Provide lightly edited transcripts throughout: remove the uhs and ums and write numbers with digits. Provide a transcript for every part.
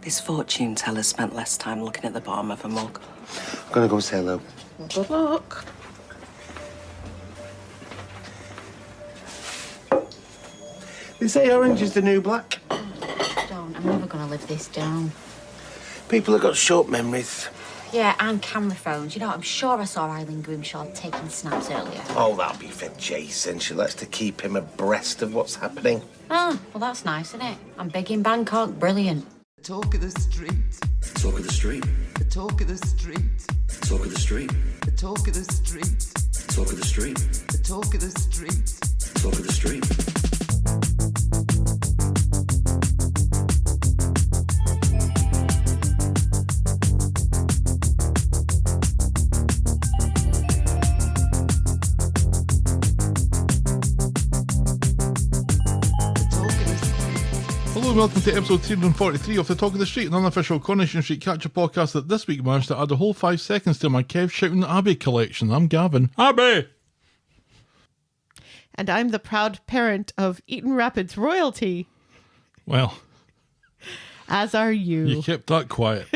This fortune teller spent less time looking at the bottom of a mug. I'm gonna go say hello. Good luck. They say orange is the new black. Don't. I'm never going to live this down. People have got short memories. Yeah, and camera phones. You know, I'm sure I saw Eileen Grimshaw taking snaps earlier. Oh, that'll be for Jason. She likes to keep him abreast of what's happening. Ah, well, that's nice, isn't it? I'm big in Bangkok. Brilliant. The talk of the street. The talk of the street. The talk of the street. The talk of the street. The talk of the street. The talk of the street. The talk of the street. The talk of the street. Hello and welcome to episode 343 of The Talk of the Street, an unofficial Coronation Street catch-up podcast that this week managed to add a whole 5 seconds to my Kev shouting Abby collection. I'm Gavin. Abby! And I'm the proud parent of Eaton Rapids royalty. Well, as are you. You kept that quiet.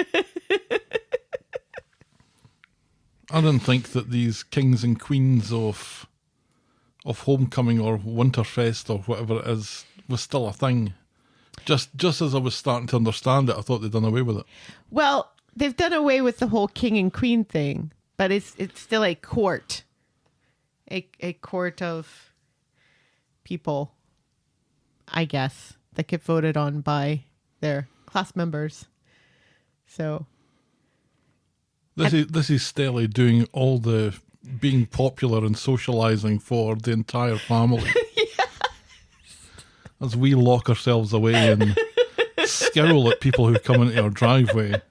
I didn't think that these kings and queens of homecoming or Winterfest or whatever it is was still a thing. Just as I was starting to understand it, I thought they'd done away with it. Well, they've done away with the whole king and queen thing, but it's still a court. A court of people, I guess, that get voted on by their class members. So This is Stella doing all the being popular and socialising for the entire family. As we lock ourselves away and scowl at people who come into our driveway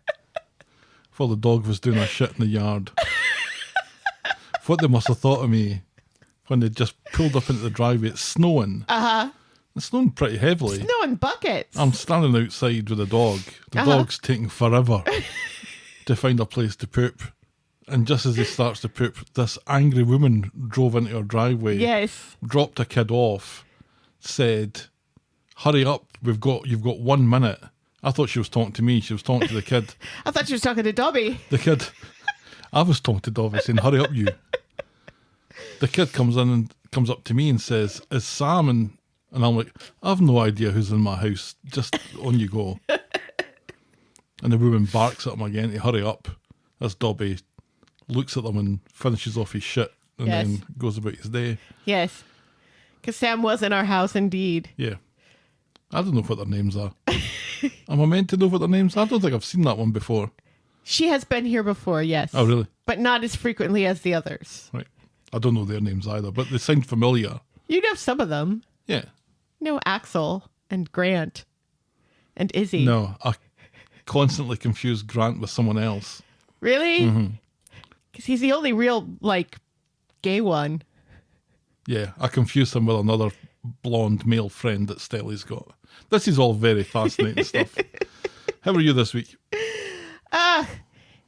while the dog was doing a shit in the yard. What they must have thought of me when they just pulled up into the driveway. It's snowing. Uh-huh. It's snowing pretty heavily. Snow in buckets. I'm standing outside with the dog. The dog's taking forever to find a place to poop. And just as he starts to poop, this angry woman drove into our driveway. Yes. Dropped a kid off. Said, "Hurry up, you've got 1 minute." I thought she was talking to me. She was talking to the kid. I thought she was talking to Dobby. The kid, I was talking to Dobby saying, "Hurry up, you." The kid comes in and comes up to me and says, "Is Sam?" And I'm like, "I've no idea who's in my house. Just on you go." And the woman barks at him again to hurry up as Dobby looks at them and finishes off his shit and then goes about his day. Yes. Because Sam was in our house, indeed. Yeah. I don't know what their names are. Am I meant to know what their names are? I don't think I've seen that one before. She has been here before, yes. Oh, really? But not as frequently as the others. Right. I don't know their names either, but they sound familiar. You know some of them. Yeah. You know Axel and Grant and Izzy. No, I constantly confuse Grant with someone else. Really? Mm-hmm. Because he's the only real, gay one. Yeah, I confuse him with another blonde male friend that Stelly's got. This is all very fascinating stuff. How are you this week?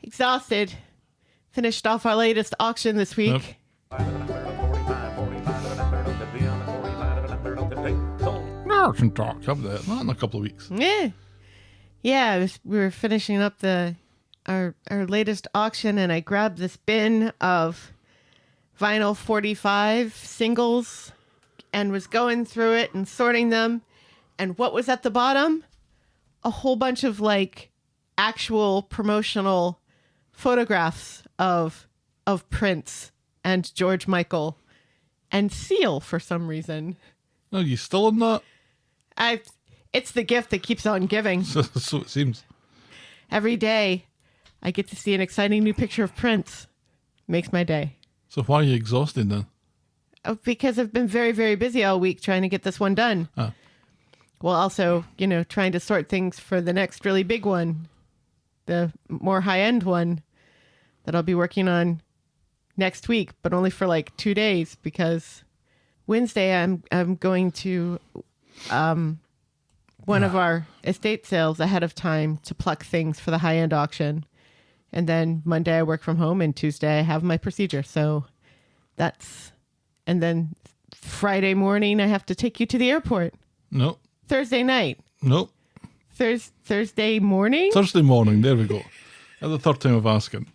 Exhausted. Finished off our latest auction this week. No, I can talk about that. Not in a couple of weeks. Yeah. We were finishing up our latest auction, and I grabbed this bin of vinyl 45 singles and was going through it and sorting them. And what was at the bottom? A whole bunch of actual promotional photographs of Prince and George Michael and Seal for some reason. Are you still in that? It's the gift that keeps on giving. So it seems. Every day I get to see an exciting new picture of Prince. Makes my day. So why are you exhausted then? Because I've been very, very busy all week trying to get this one done. Well, also, trying to sort things for the next really big one, the more high-end one that I'll be working on next week, but only for 2 days, because Wednesday I'm going to one of our estate sales ahead of time to pluck things for the high-end auction. And then Monday I work from home, and Tuesday I have my procedure. So and then Friday morning I have to take you to the airport. No. Thursday night. Nope. Thursday morning? Thursday morning, there we go. At the third time of asking.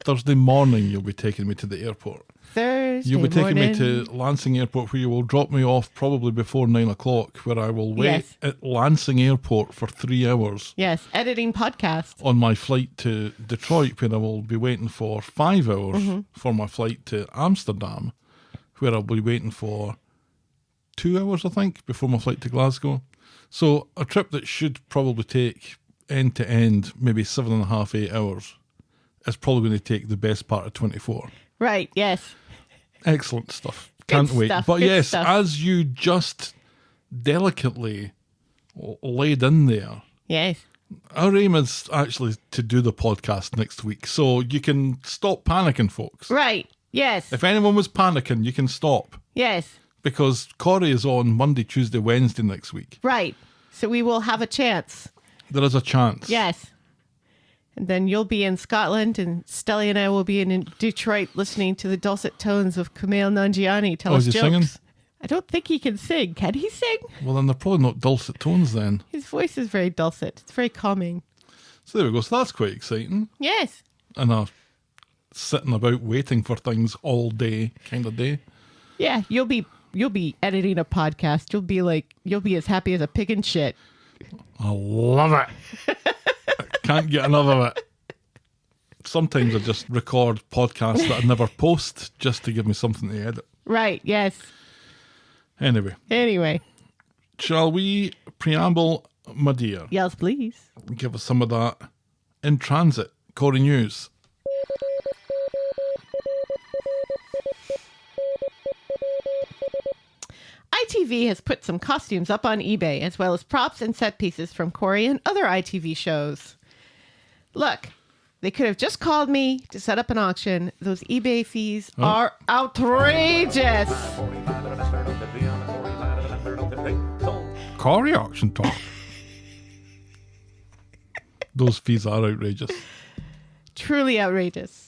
Thursday morning, you'll be taking me to the airport. Thursday You'll be taking morning. me to Lansing Airport, where you will drop me off probably before 9 o'clock, where I will wait Yes. at Lansing Airport for 3 hours Yes, editing podcast. on my flight to Detroit, where I will be waiting for 5 hours for my flight to Amsterdam, where I'll be waiting for 2 hours, I think, before my flight to Glasgow. So a trip that should probably take end to end, maybe 7.5, 8 hours, is probably going to take the best part of 24. Right, yes. Excellent stuff. Can't wait. stuff, But good yes, stuff. as you just delicately laid in there, Yes. our aim is actually to do the podcast next week. So you can stop panicking, folks. Right, yes. If anyone was panicking, you can stop. Yes, Because Corrie is on Monday, Tuesday, Wednesday next week. right. So we will have a chance. There is a chance. Yes. And then you'll be in Scotland, and Stelly and I will be in Detroit listening to the dulcet tones of Kumail Nanjiani tell us is he jokes. singing? I don't think he can sing. Can he sing? Well, then they're probably not dulcet tones then. His voice is very dulcet. It's very calming. So there we go. So that's quite exciting. Yes. And a sitting about waiting for things all day kind of day. Yeah, you'll be editing a podcast. You'll be as happy as a pig in shit. I love it. Can't get enough of it. Sometimes I just record podcasts that I never post just to give me something to edit. Right, yes. Anyway, shall we preamble, my dear? Yes, please. Give us some of that in transit. Corrie News. ITV has put some costumes up on eBay, as well as props and set pieces from Corrie and other ITV shows. Look, they could have just called me to set up an auction. Those eBay fees are outrageous. Corrie auction talk. Those fees are outrageous. Truly outrageous.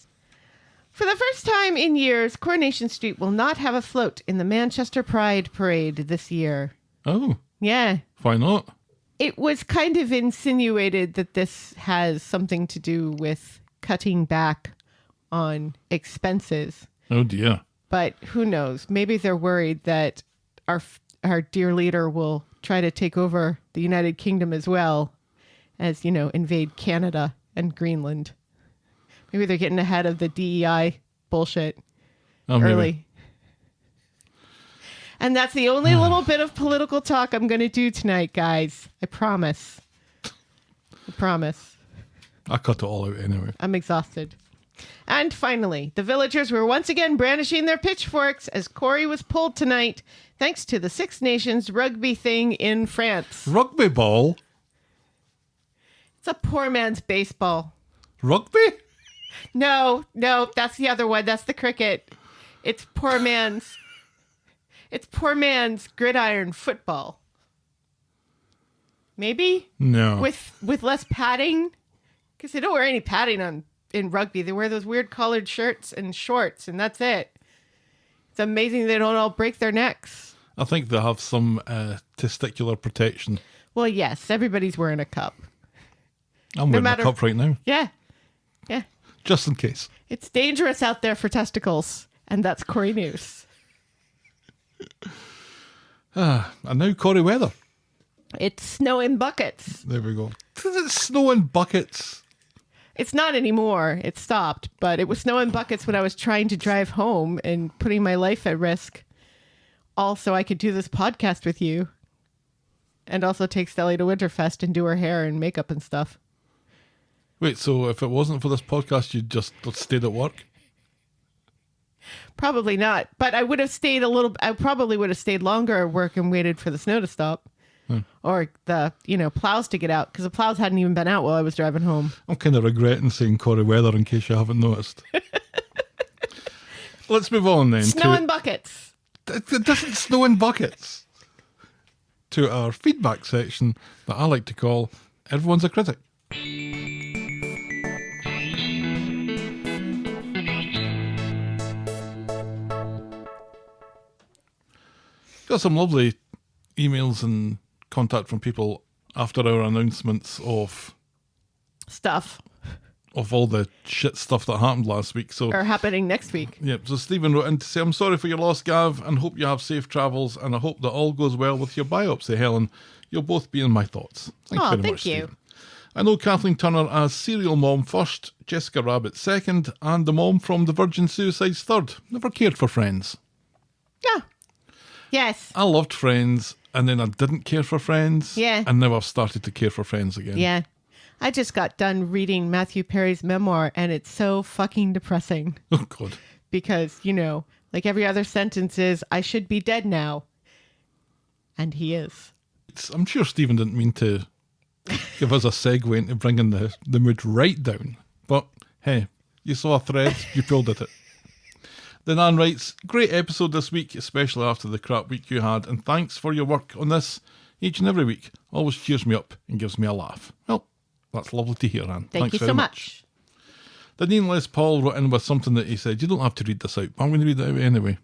For the first time in years, Coronation Street will not have a float in the Manchester Pride Parade this year. Oh, Yeah. why not? It was kind of insinuated that this has something to do with cutting back on expenses. Oh dear. But who knows? Maybe they're worried that our dear leader will try to take over the United Kingdom as well as, invade Canada and Greenland. Maybe they're getting ahead of the DEI bullshit Oh, maybe. early. And that's the only little bit of political talk I'm going to do tonight, guys. I promise. I promise. I cut it all out anyway. I'm exhausted. And finally, the villagers were once again brandishing their pitchforks as Corrie was pulled tonight, thanks to the Six Nations rugby thing in France. Rugby ball? It's a poor man's baseball. Rugby? No, that's the other one. That's the cricket. It's poor man's gridiron football. Maybe? No. With less padding? Because they don't wear any padding in rugby. They wear those weird collared shirts and shorts, and that's it. It's amazing they don't all break their necks. I think they have some testicular protection. Well, yes, everybody's wearing a cup. I'm wearing matter- a cup right now, Yeah. just in case. It's dangerous out there for testicles, and that's Corrie News. And now Corrie weather. It's snow in buckets. There we go. It's snow in buckets. It's not anymore. It stopped, but it was snow in buckets when I was trying to drive home and putting my life at risk. Also, I could do this podcast with you and also take Stelly to Winterfest and do her hair and makeup and stuff. Wait, so if it wasn't for this podcast, you'd just stayed at work? Probably not, but I would have stayed I probably would have stayed longer at work and waited for the snow to stop. Or the, plows to get out, because the plows hadn't even been out while I was driving home. I'm kind of regretting saying Corrie weather in case you haven't noticed. Let's move on then. Snow in buckets. It doesn't snow in buckets. To our feedback section that I like to call Everyone's a Critic. Got some lovely emails and contact from people after our announcements of Stuff all the shit stuff that happened last week. So are happening next week. Yep, so Stephen wrote in to say, I'm sorry for your loss, Gav, and hope you have safe travels, and I hope that all goes well with your biopsy, Helen. You'll both be in my thoughts. Thanks very Thank much, you. Stephen. I know Kathleen Turner as serial mom first, Jessica Rabbit second, and the mom from the Virgin Suicides third. Never cared for Friends. Yeah. Yes. I loved Friends, and then I didn't care for Friends. Yeah. And now I've started to care for Friends again. Yeah. I just got done reading Matthew Perry's memoir, and it's so fucking depressing. Oh, God. Because, like every other sentence is, I should be dead now. And he is. I'm sure Stephen didn't mean to give us a segue into bringing the mood right down. But, hey, you saw a thread, you pulled at it. The Nan writes, great episode this week, especially after the crap week you had, and thanks for your work on this each and every week. Always cheers me up and gives me a laugh. Well, that's lovely to hear, Anne. Thank Thanks you very so much. The Dean Les Paul wrote in with something that he said, you don't have to read this out, but I'm going to read it out anyway,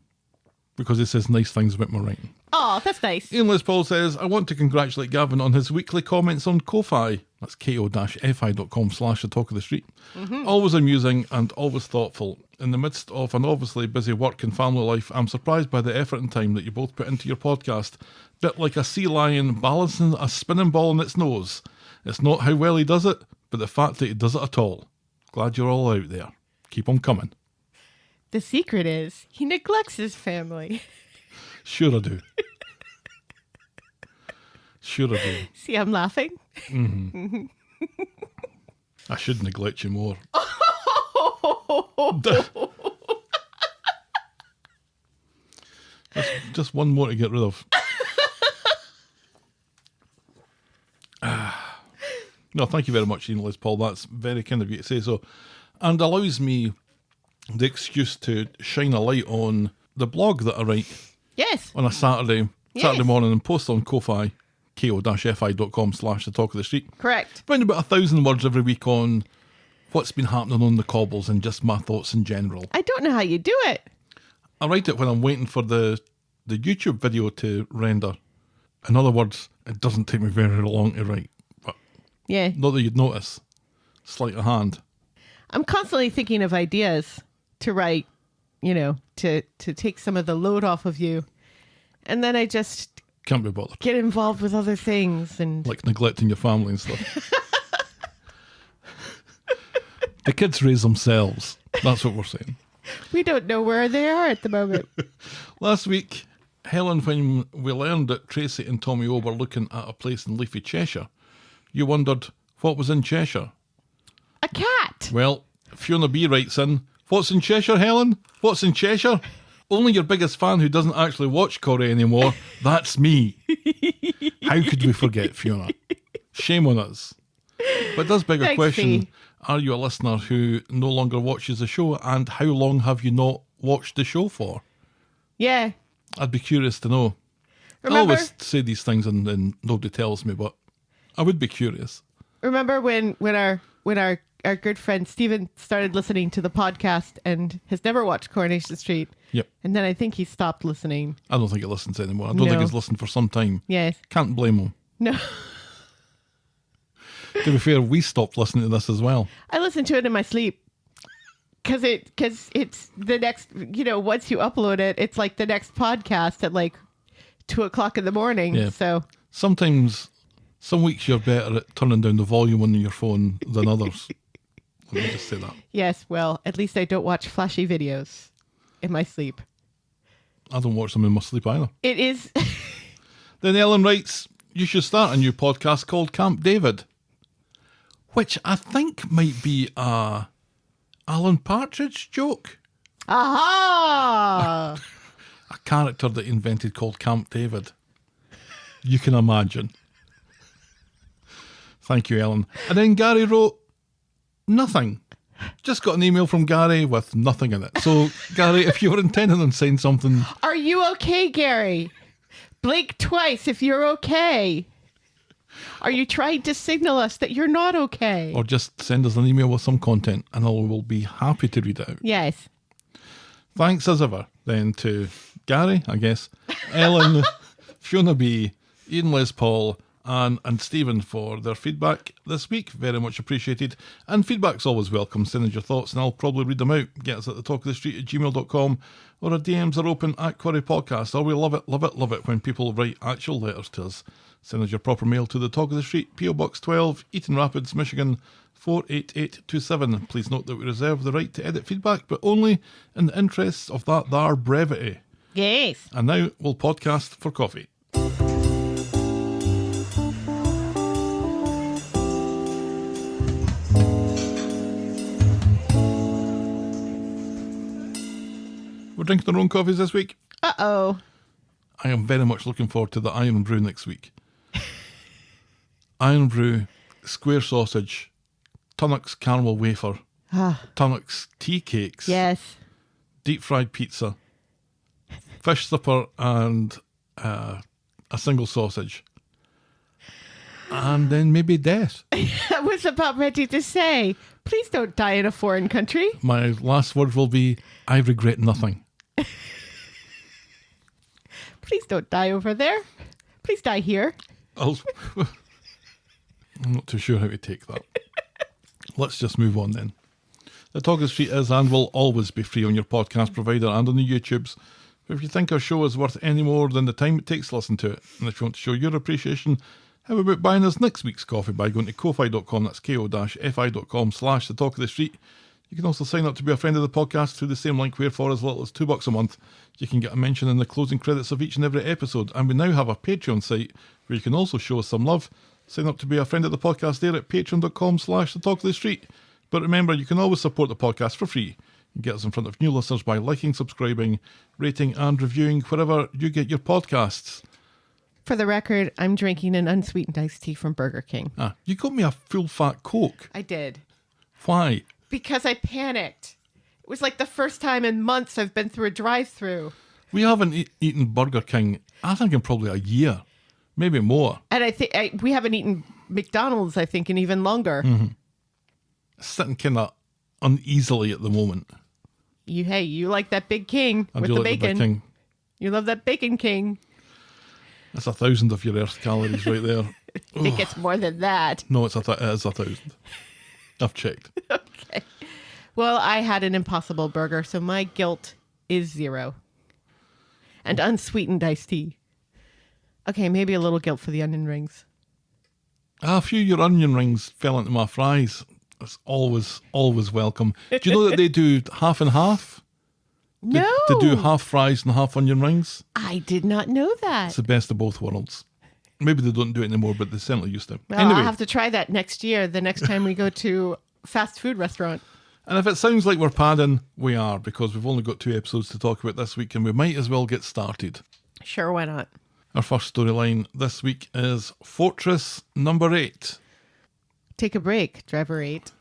because he says nice things about my writing. Oh, that's nice. Ian Les Paul says, I want to congratulate Gavin on his weekly comments on Ko-Fi. That's ko-fi.com/the talk of the street. Mm-hmm. Always amusing and always thoughtful. In the midst of an obviously busy work and family life, I'm surprised by the effort and time that you both put into your podcast. Bit like a sea lion balancing a spinning ball on its nose. It's not how well he does it, but the fact that he does it at all. Glad you're all out there. Keep on coming. The secret is he neglects his family. Sure I do. Sure I do. See, I'm laughing. Mm-hmm. I should neglect you more. just one more to get rid of. No, thank you very much, Ian Les Paul. That's very kind of you to say so. And allows me the excuse to shine a light on the blog that I write Yes. on a Saturday Yes. morning and post on Ko-Fi, ko-fi.com/the talk of the street. Correct. Around about 1,000 words every week on what's been happening on the cobbles and just my thoughts in general. I don't know how you do it. I write it when I'm waiting for the YouTube video to render. In other words, it doesn't take me very long to write. But Yeah. not that you'd notice. Sleight of hand. I'm constantly thinking of ideas to write, to take some of the load off of you. And then I just Can't be bothered. get involved with other things and Like neglecting your family and stuff. The kids raise themselves. That's what we're saying. we don't know where they are at the moment. Last week, Helen, when we learned that Tracy and Tommy O were looking at a place in leafy Cheshire, you wondered what was in Cheshire. A cat. Well, Fiona B writes in, what's in Cheshire, Helen? What's in Cheshire? Only your biggest fan who doesn't actually watch Corrie anymore. That's me. How could we forget, Fiona? Shame on us. But it does beg a Thanks, question. Fee. Are you a listener who no longer watches the show, and how long have you not watched the show for? Yeah. I'd be curious to know. Remember- I always say these things and nobody tells me, but I would be curious. Remember when our good friend Stephen started listening to the podcast and has never watched Coronation Street? Yep. And then I think he stopped listening. I don't think he listens anymore. I don't think No. he's listened for some time. Yes. Can't blame him. No. To be fair, we stopped listening to this as well. I listen to it in my sleep. Because it's the next, once you upload it, it's like the next podcast at like 2:00 in the morning. Yeah. So Sometimes, some weeks you're better at turning down the volume on your phone than others. Let me just say that. yes, well, at least I don't watch flashy videos in my sleep. I don't watch them in my sleep either. It is. Then Ellen writes, you should start a new podcast called Camp David, which I think might be a Alan Partridge joke. Aha! A character that he invented called Camp David. You can imagine. Thank you, Ellen. And then Gary wrote, nothing. Just got an email from Gary with nothing in it. So, Gary, if you were intending on saying something... Are you okay, Gary? Blink twice if you're okay. Are you trying to signal us that you're not okay? Or just send us an email with some content and I will be happy to read it out. Yes. Thanks as ever then to Gary, I guess, Ellen, Fiona B, Ian Les Paul, Anne and Stephen for their feedback this week. Very much appreciated. And feedback's always welcome. Send us your thoughts and I'll probably read them out. Get us at thetalkofthestreet@gmail.com, or our DMs are open at Corrie Podcast. Oh, we love it when people write actual letters to us. Send us your proper mail to the Talk of the Street, PO Box 12, Eaton Rapids, Michigan 48827. Please note that we reserve the right to edit feedback, but only in the interests of that there brevity. Yes. And now we'll podcast for coffee. We're drinking our own coffees this week. Uh-oh. I am very much looking forward to the Iron Brew next week. Iron Brew, square sausage, Tunnock's caramel wafer, Tunnock's tea cakes, Yes. deep fried pizza, fish supper, and a single sausage. And then maybe death. I was about ready to say, please don't die in a foreign country. My last word will be, I regret nothing. Please don't die over there. Please die here. I'm not too sure how to take that. Let's just move on then. The Talk of the Street is and will always be free on your podcast provider and on the YouTubes. But if you think our show is worth any more than the time it takes to listen to it, and if you want to show your appreciation, how about buying us next week's coffee by going to ko-fi.com, that's ko-fi.com/the Talk of the Street. You can also sign up to be a friend of the podcast through the same link where for as little as $2 a month, you can get a mention in the closing credits of each and every episode. And we now have a Patreon site where you can also show us some love. Sign up to be a friend of the podcast there at patreon.com/the Talk of the Street. But remember, you can always support the podcast for free. You get us in front of new listeners by liking, subscribing, rating and reviewing wherever you get your podcasts. For the record, I'm drinking an unsweetened iced tea from Burger King. You got me a full fat Coke. I did. Why? Because I panicked. It was like the first time in months I've been through a drive-through. We haven't eaten Burger King, I think, in probably a year. Maybe more. And I think we haven't eaten McDonald's, I think, in even longer. Mm-hmm. Sitting kind of uneasily at the moment. You like that Big King I with do the like bacon. Big King. You love that Bacon King. That's 1,000 of your Earth calories right there. I think it's more than that. No, it is 1,000. I've checked. Okay. Well, I had an Impossible Burger, so my guilt is 0. And unsweetened iced tea. Okay, maybe a little guilt for the onion rings. A few of your onion rings fell into my fries. It's always welcome. Do you know that they do half and half? No. They do half fries and half onion rings. I did not know that. It's the best of both worlds. Maybe they don't do it anymore, but they certainly used to. Well, Anyway, I'll have to try that next year, the next time we go to a fast food restaurant. and if it sounds like we're padding, we are, because we've only got 2 episodes to talk about this week, and we might as well get started. Sure, why not? Our first storyline this week is Fortress number 8. Take a break, driver 8.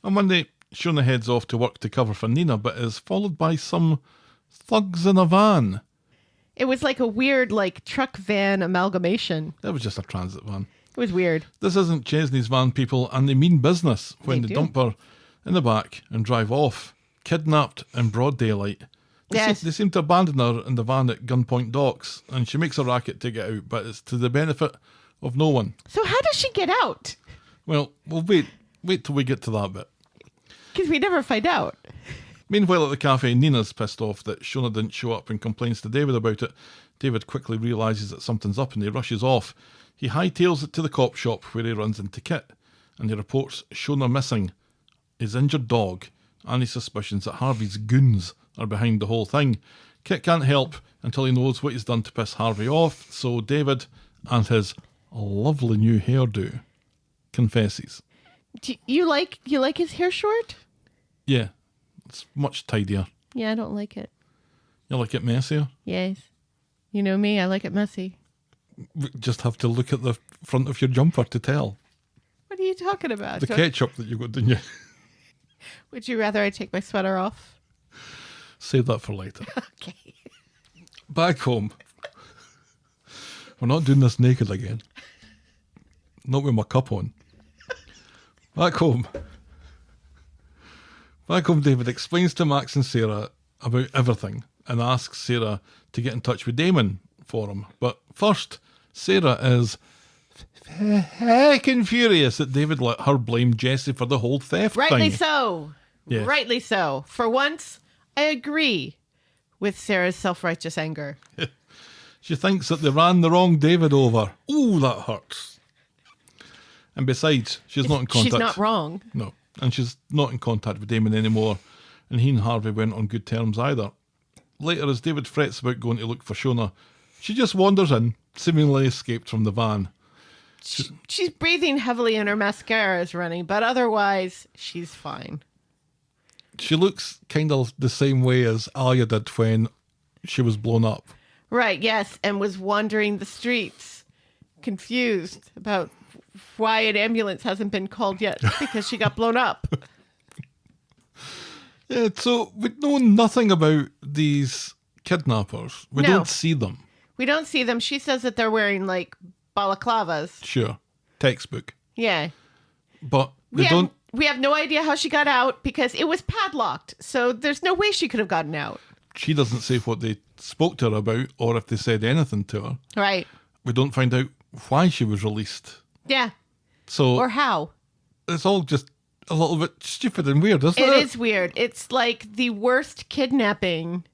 On Monday, Shona heads off to work to cover for Nina, but is followed by some thugs in a van. It was like a weird, truck van amalgamation. That was just a transit van. It was weird. This isn't Chesney's van, people, and they mean business when They they do. dump her in the back and drive off, kidnapped in broad daylight. Yes. They seem to abandon her in the van at Gunpoint Docks, and she makes a racket to get out, but it's to the benefit of no one. So how does she get out? Well, we'll wait till we get to that bit. Because we never find out. Meanwhile, at the cafe, Nina's pissed off that Shona didn't show up and complains to David about it. David quickly realises that something's up and he rushes off. He hightails it to the cop shop where he runs into Kit, and he reports Shona missing, his injured dog, and his suspicions that Harvey's goons are behind the whole thing. Kit can't help until he knows what he's done to piss Harvey off, so David, and his lovely new hairdo, confesses. Do you like his hair short? Yeah, it's much tidier. Yeah, I don't like it. You like it messier? Yes. You know me, I like it messy. We just have to look at the front of your jumper to tell. What are you talking about? The ketchup that you got, didn't you? Would you rather I take my sweater off? Save that for later. Okay. Back home. We're not doing this naked again. Not with my cup on. Back home. David explains to Max and Sarah about everything and asks Sarah to get in touch with Damon for him. But first, Sarah is heckin' furious that David let her blame Jessie for the whole theft Rightly thing. so. Yes. Rightly so. For once, I agree with Sarah's self-righteous anger. She thinks that they ran the wrong David over. Ooh, that hurts. And besides, she's not in contact. She's not wrong. No. And she's not in contact with Damon anymore. And he and Harvey weren't on good terms either. Later, as David frets about going to look for Shona, she just wanders in, seemingly escaped from the van. She's breathing heavily and her mascara is running, but otherwise, she's fine. She looks kind of the same way as Alia did when she was blown up. Right, yes, and was wandering the streets, confused about why an ambulance hasn't been called yet because she got blown up. Yeah, so we know nothing about these kidnappers. We No. don't see them. We don't see them. She says that they're wearing, like, balaclavas. Sure. Textbook. Yeah. But they don't... We have no idea how she got out because it was padlocked, so there's no way she could have gotten out. She doesn't say what they spoke to her about or if they said anything to her. Right. We don't find out why she was released. Yeah. So Or how. it's all just a little bit stupid and weird, isn't it? It is weird. It's like the worst kidnapping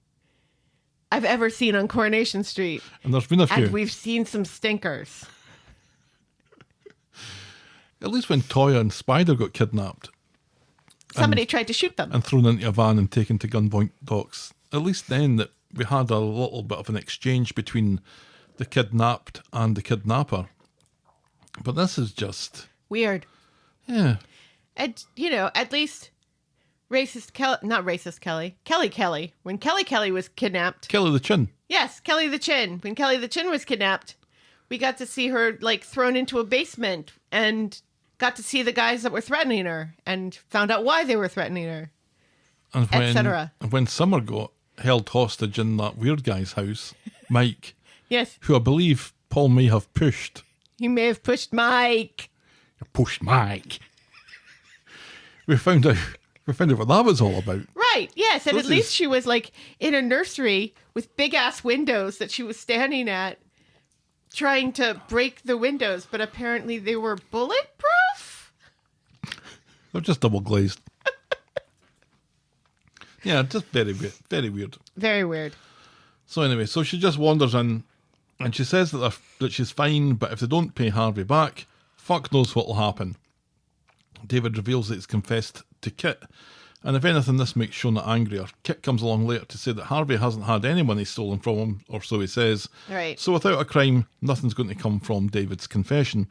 I've ever seen on Coronation Street. And there's been a few. And we've seen some stinkers. At least when Toyah and Spider got kidnapped Somebody tried to shoot them. and thrown into a van and taken to gunpoint docks, at least then that we had a little bit of an exchange between the kidnapped and the kidnapper. But this is just... Weird. Yeah. And, you know, at least racist Kelly, not racist Kelly, Kelly, when Kelly was kidnapped. Kelly the Chin. Yes, Kelly the Chin. When Kelly the Chin was kidnapped, we got to see her, like, thrown into a basement and got to see the guys that were threatening her and found out why they were threatening her, And etc. when Summer got held hostage in that weird guy's house, Mike, Yes, who I believe Paul may have pushed. you may have pushed Mike. Pushed Mike. we found out what that was all about. Right, yes, and This at least is- she was, like, in a nursery with big-ass windows that she was standing at trying to break the windows, but apparently they were bulletproof? They're just double glazed. Yeah, just very weird. Very weird. Very weird. So anyway, so she just wanders in and she says that she's fine, but if they don't pay Harvey back, fuck knows what will happen. David reveals that he's confessed to Kit, and if anything, this makes Shona angrier. Kit comes along later to say that Harvey hasn't had any money stolen from him, or so he says. Right. So without a crime, nothing's going to come from David's confession.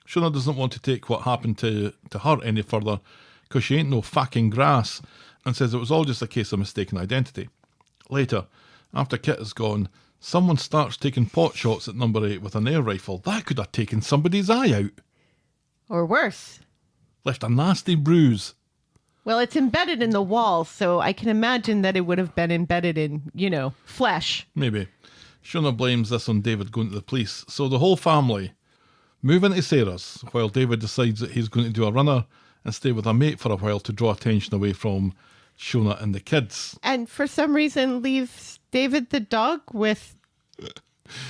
Shona doesn't want to take what happened to her any further, because she ain't no fucking grass, and says it was all just a case of mistaken identity. Later, after Kit is gone, someone starts taking pot shots at number 8 with an air rifle. That could have taken somebody's eye out. Or worse. Left a nasty bruise. Well, it's embedded in the wall, so I can imagine that it would have been embedded in, you know, flesh. Maybe. Shona blames this on David going to the police. So the whole family move into Sarah's, while David decides that he's going to do a runner and stay with a mate for a while to draw attention away from Shona and the kids. And for some reason leaves David the dog with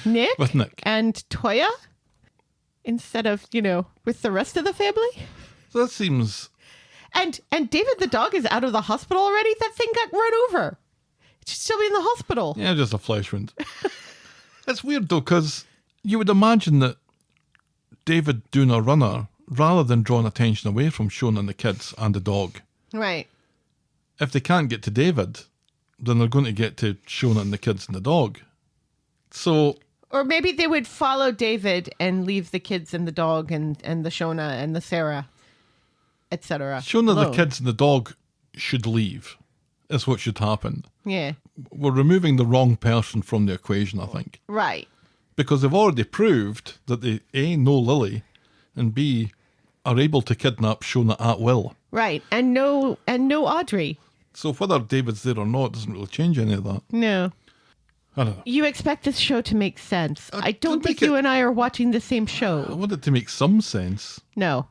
Nick, With Nick. and Toyah instead of, you know, with the rest of the family. So that seems... And David the dog is out of the hospital already? That thing got run over. It should still be in the hospital. Yeah, just a flesh wound. It's weird though, because you would imagine that David doing a runner, rather than drawing attention away from Shona and the kids and the dog, Right. if they can't get to David, then they're going to get to Shona and the kids and the dog. So, Or maybe they would follow David and leave the kids and the dog and the Shona and the Sarah, etc. Shona, the alone. kids and the dog should leave, is what should happen. Yeah. We're removing the wrong person from the equation, I think. Right. Because they've already proved that they, A, know Lily, and B, are able to kidnap Shona at will. Right. And no Audrey. So whether David's there or not doesn't really change any of that. No. I don't know. You expect this show to make sense. I don't to think make you it- and I are watching the same I show. want it to make some sense. No.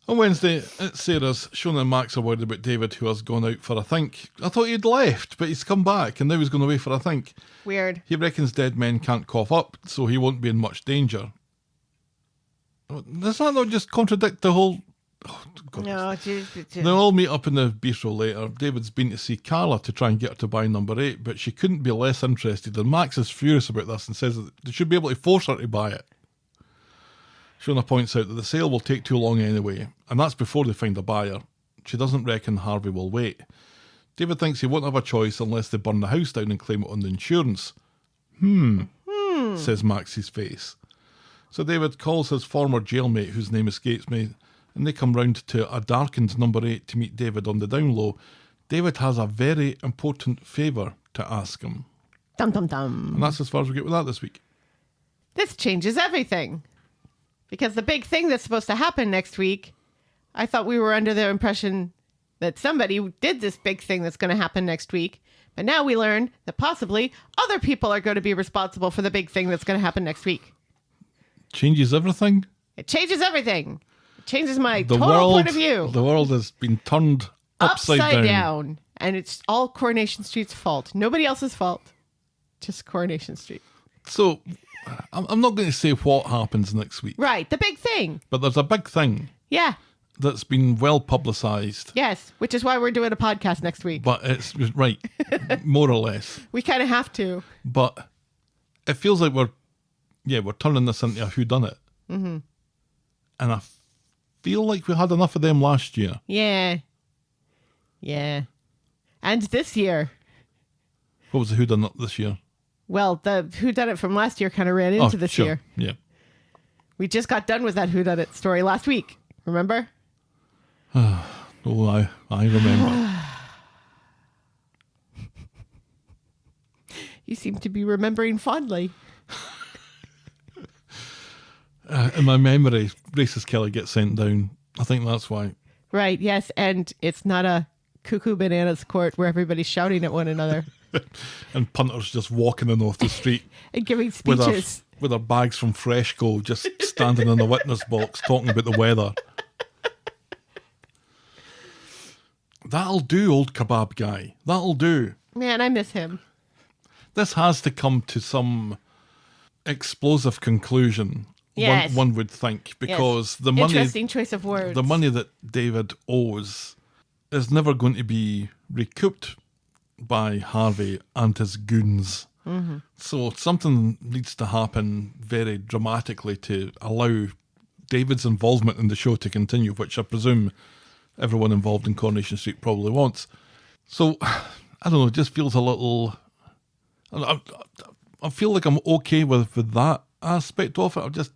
On Wednesday, at Sarah's, Shona and Max are worried about David, who has gone out for a think. I thought he'd left, but he's come back, and now he's gone away for a think. Weird. He reckons dead men can't cough up, so he won't be in much danger. Does that not just contradict the whole... Oh, God. No, They'll all meet up in the bistro later. David's been to see Carla to try and get her to buy number 8, but she couldn't be less interested. And Max is furious about this and says that they should be able to force her to buy it. Shona points out that the sale will take too long anyway, and that's before they find a buyer. She doesn't reckon Harvey will wait. David thinks he won't have a choice unless they burn the house down and claim it on the insurance. Says Max's face. So David calls his former jailmate, whose name escapes me, and they come round to a darkened number 8 to meet David on the down low. David has a very important favour to ask him. Dum dum dum. And that's as far as we get with that this week. This changes everything. Because the big thing that's supposed to happen next week, I thought we were under the impression that somebody did this big thing that's going to happen next week. But now we learn that possibly other people are going to be responsible for the big thing that's going to happen next week. Changes everything? It changes everything. It changes my total point of view. The world has been turned upside down. And it's all Coronation Street's fault. Nobody else's fault. Just Coronation Street. So, I'm not going to say what happens next week. Right, the big thing. But there's a big thing. Yeah. That's been well publicised. Yes, which is why we're doing a podcast next week. But it's right, more or less. We kind of have to. But it feels like we're turning this into a whodunit. Mm-hmm. And I feel like we had enough of them last year. Yeah. Yeah. And this year. What was the whodunit this year? Well, the whodunit from last year kind of ran into this year. Yeah. We just got done with that whodunit story last week. Remember? Oh, I remember. You seem to be remembering fondly. In my memory, Racist Kelly gets sent down. I think that's why. Right, yes. And it's not a cuckoo bananas court where everybody's shouting at one another. And punters just walking in off the street. And giving speeches. With their bags from Freshco, just standing in the witness box talking about the weather. That'll do, old kebab guy. That'll do. Man, I miss him. This has to come to some explosive conclusion. Yes. One would think, because the money... Interesting choice of words. The money that David owes is never going to be recouped by Harvey and his goons. Mm-hmm. So something needs to happen very dramatically to allow David's involvement in the show to continue, which I presume everyone involved in Coronation Street probably wants. So, I don't know, it just feels a little... I feel like I'm okay with that aspect of it.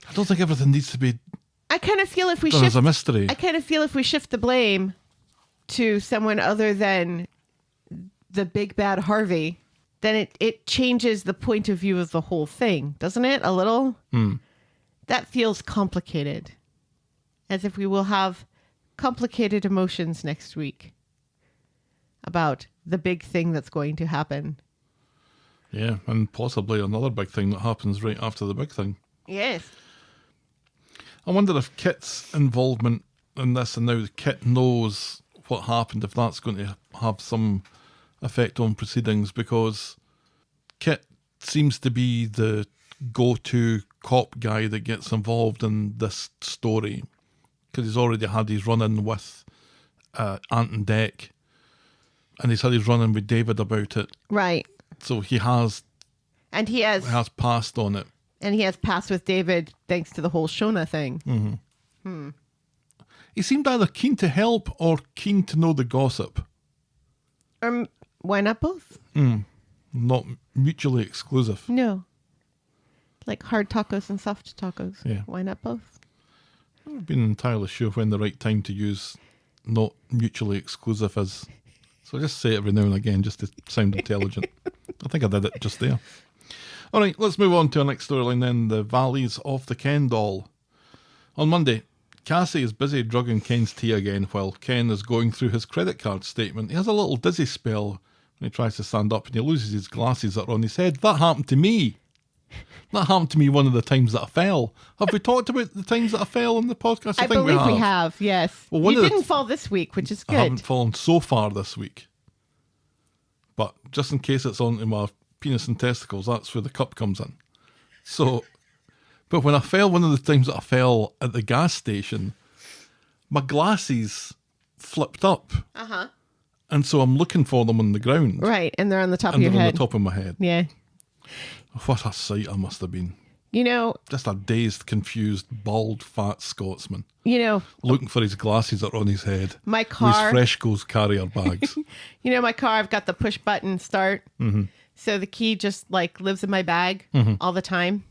I don't think everything needs to be I kind of feel if we done shift... as a mystery. I kind of feel if we shift the blame to someone other than the big bad Harvey, then it changes the point of view of the whole thing, doesn't it? A little? That feels complicated. As if we will have complicated emotions next week about the big thing that's going to happen. Yeah, and possibly another big thing that happens right after the big thing. Yes. I wonder if Kit's involvement in this, and now Kit knows what happened, if that's going to have some effect on proceedings, because Kit seems to be the go-to cop guy that gets involved in this story, because he's already had his run-in with Ant and Dec, and he's had his run-in with David about it. Right. So he has passed on it. And he has passed with David thanks to the whole Shona thing. Mm-hmm. He seemed either keen to help or keen to know the gossip. Why not both? Not mutually exclusive. No. Like hard tacos and soft tacos. Yeah. Why not both? I've been entirely sure when the right time to use not mutually exclusive is. So I just say it every now and again just to sound intelligent. I think I did it just there. All right, let's move on to our next storyline then, the Vallies of the Ken doll. On Monday, Cassie is busy drugging Ken's tea again while Ken is going through his credit card statement. He has a little dizzy spell when he tries to stand up and he loses his glasses that are on his head. That happened to me. That happened to me one of the times that I fell. Have we talked about the times that I fell on the podcast? I believe we have, yes. Well, you didn't fall this week, which is good. I haven't fallen so far this week. But just in case it's onto my penis and testicles, that's where the cup comes in. So But when I fell, one of the times that I fell at the gas station, my glasses flipped up. Uh-huh. And so I'm looking for them on the ground. Right, and they're on the top of And your they're on head. the top of my head. Yeah. What a sight I must have been. You know, Just a dazed, confused, bald, fat Scotsman. you Looking for his glasses that are on his head. My With car- his Freshco's carrier bags. know, my car, I've got the push button start. Mm-hmm. So the key just like lives in my bag all the time.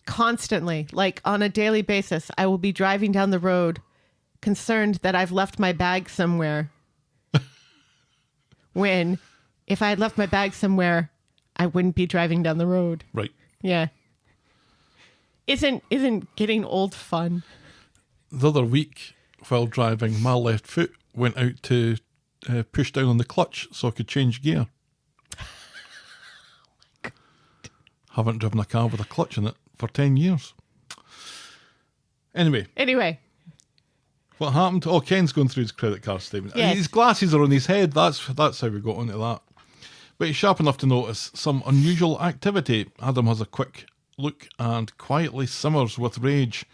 Constantly, like on a daily basis, I will be driving down the road concerned that I've left my bag somewhere. When if I had left my bag somewhere, I wouldn't be driving down the road. Right. Yeah. Isn't getting old fun? The other week, while driving, my left foot went out to push down on the clutch so I could change gear. Haven't driven a car with a clutch in it for 10 years. Anyway, what happened? Oh, Ken's going through his credit card statement. Yes. His glasses are on his head. That's how we got onto that. But he's sharp enough to notice some unusual activity. Adam has a quick look and quietly simmers with rage.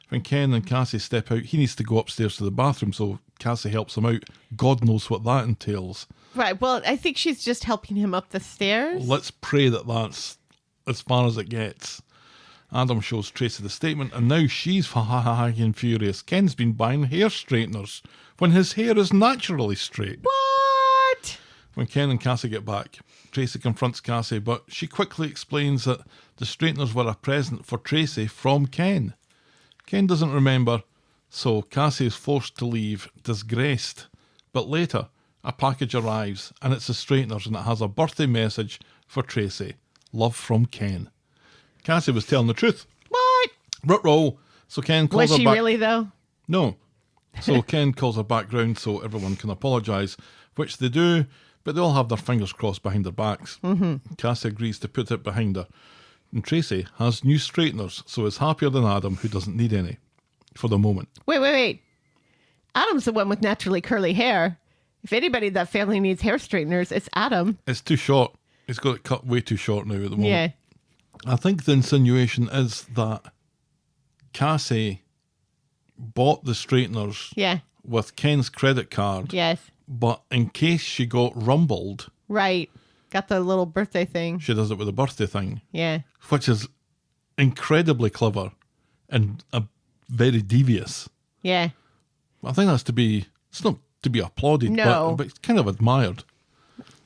When Ken and Cassie step out, he needs to go upstairs to the bathroom, so Cassie helps him out. God knows what that entails. right. Well, I think she's just helping him up the stairs. Let's pray that that's as far as it gets. Adam shows Tracy the statement, and now she's fucking furious. Ken's been buying hair straighteners when his hair is naturally straight. What? When Ken and Cassie get back, Tracy confronts Cassie, but she quickly explains that the straighteners were a present for Tracy from Ken. Ken doesn't remember, so Cassie is forced to leave, disgraced. But later, a package arrives, and it's the straighteners, and it has a birthday message for Tracy. Love from Ken. Cassie was telling the truth. What? Ruh-roh. So Ken calls Was her she back. really though? No. So Ken calls her back round so everyone can apologise, which they do, but they all have their fingers crossed behind their backs. Mm-hmm. Cassie agrees to put it behind her. And Tracy has new straighteners, so is happier than Adam, who doesn't need any. For the moment. Wait. Adam's the one with naturally curly hair. If anybody in that family needs hair straighteners, it's Adam. It's too short. He's got it cut way too short now at the moment. Yeah. I think the insinuation is that Cassie bought the straighteners Yeah. with Ken's credit card, Yes. but in case she got rumbled, Right. Got the little birthday thing. she does it with the birthday thing, Yeah. which is incredibly clever and very devious. Yeah. I think that's it's not to be applauded, No. but it's kind of admired.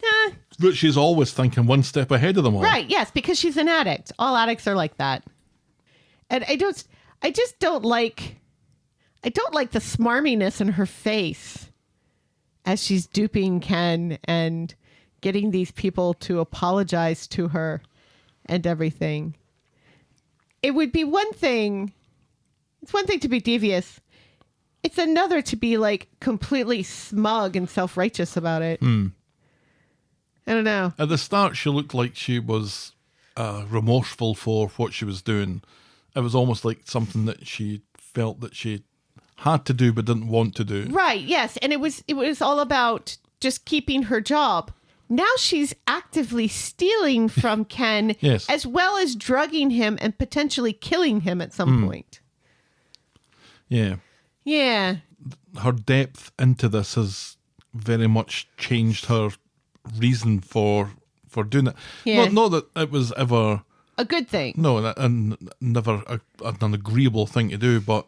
Eh, That she's always thinking one step ahead of them all. right. Yes, because she's an addict. All addicts are like that. And I just don't like the smarminess in her face as she's duping Ken and getting these people to apologize to her and everything. It would be one thing. It's one thing to be devious. It's another to be like completely smug and self-righteous about it. I don't know. At the start, she looked like she was remorseful for what she was doing. It was almost like something that she felt that she had to do but didn't want to do. Right, yes. And it was all about just keeping her job. Now she's actively stealing from Ken, Yes. as well as drugging him and potentially killing him at some point. Yeah. Yeah. Her depth into this has very much changed her reason for doing it. Yeah. Not that it was ever... A good thing. No, and never an agreeable thing to do, but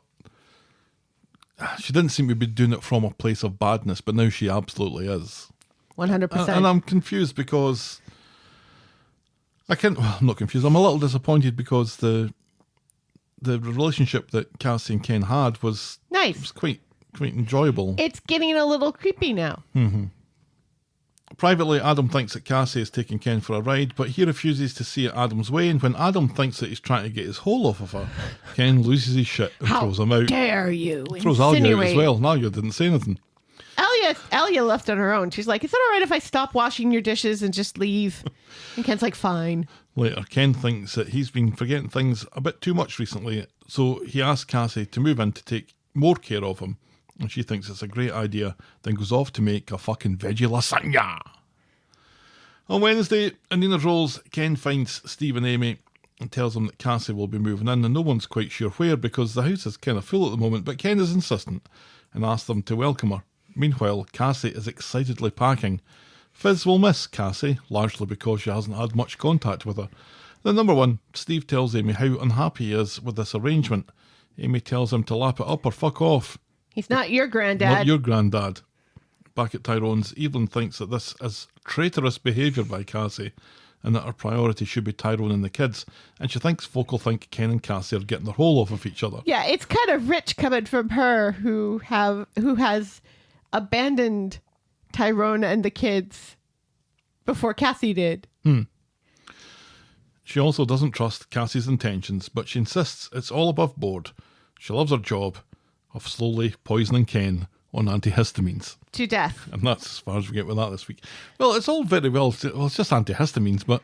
she didn't seem to be doing it from a place of badness, but now she absolutely is. 100%. And I'm confused because I'm not confused. I'm a little disappointed because the relationship that Cassie and Ken had was Nice. quite enjoyable. It's getting a little creepy now. Privately, Adam thinks that Cassie is taking Ken for a ride, but he refuses to see it Adam's way, and when Adam thinks that he's trying to get his hole off of her, Ken loses his shit and How throws him out. dare you Throws Alia out as insinuate- well. Nadia didn't say anything. Alia left on her own. She's like, is it all right if I stop washing your dishes and just leave? And Ken's like, fine. Later, Ken thinks that he's been forgetting things a bit too much recently, so he asks Cassie to move in to take more care of him, and she thinks it's a great idea, then goes off to make a fucking veggie lasagna. On Wednesday, in Nina's Rolls, Ken finds Steve and Amy and tells him that Cassie will be moving in, and no one's quite sure where because the house is kind of full at the moment, but Ken is insistent and asks them to welcome her. Meanwhile, Cassie is excitedly packing. Fizz will miss Cassie, largely because she hasn't had much contact with her. Then number 1, Steve tells Amy how unhappy he is with this arrangement. Amy tells him to lap it up or fuck off. He's not your granddad. Not your granddad. Back at Tyrone's, Evelyn thinks that this is traitorous behaviour by Cassie and that her priority should be Tyrone and the kids. And she thinks folk will think Ken and Cassie are getting their whole off of each other. Yeah, it's kind of rich coming from her who has abandoned Tyrone and the kids before Cassie did. She also doesn't trust Cassie's intentions, but she insists it's all above board. She loves her job of slowly poisoning Ken on antihistamines. To death. And that's as far as we get with that this week. Well, it's all very well, it's just antihistamines, but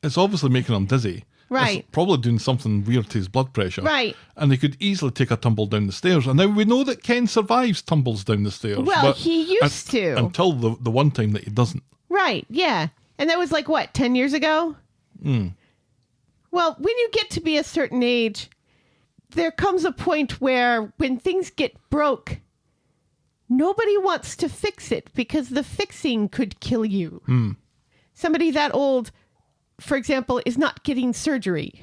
it's obviously making him dizzy. Right. It's probably doing something weird to his blood pressure. Right. And he could easily take a tumble down the stairs. And now we know that Ken survives tumbles down the stairs. Well, but he used to. Until the one time that he doesn't. Right, yeah. And that was like, what, 10 years ago? Well, when you get to be a certain age, there comes a point where when things get broke, nobody wants to fix it because the fixing could kill you. Somebody that old, for example, is not getting surgery.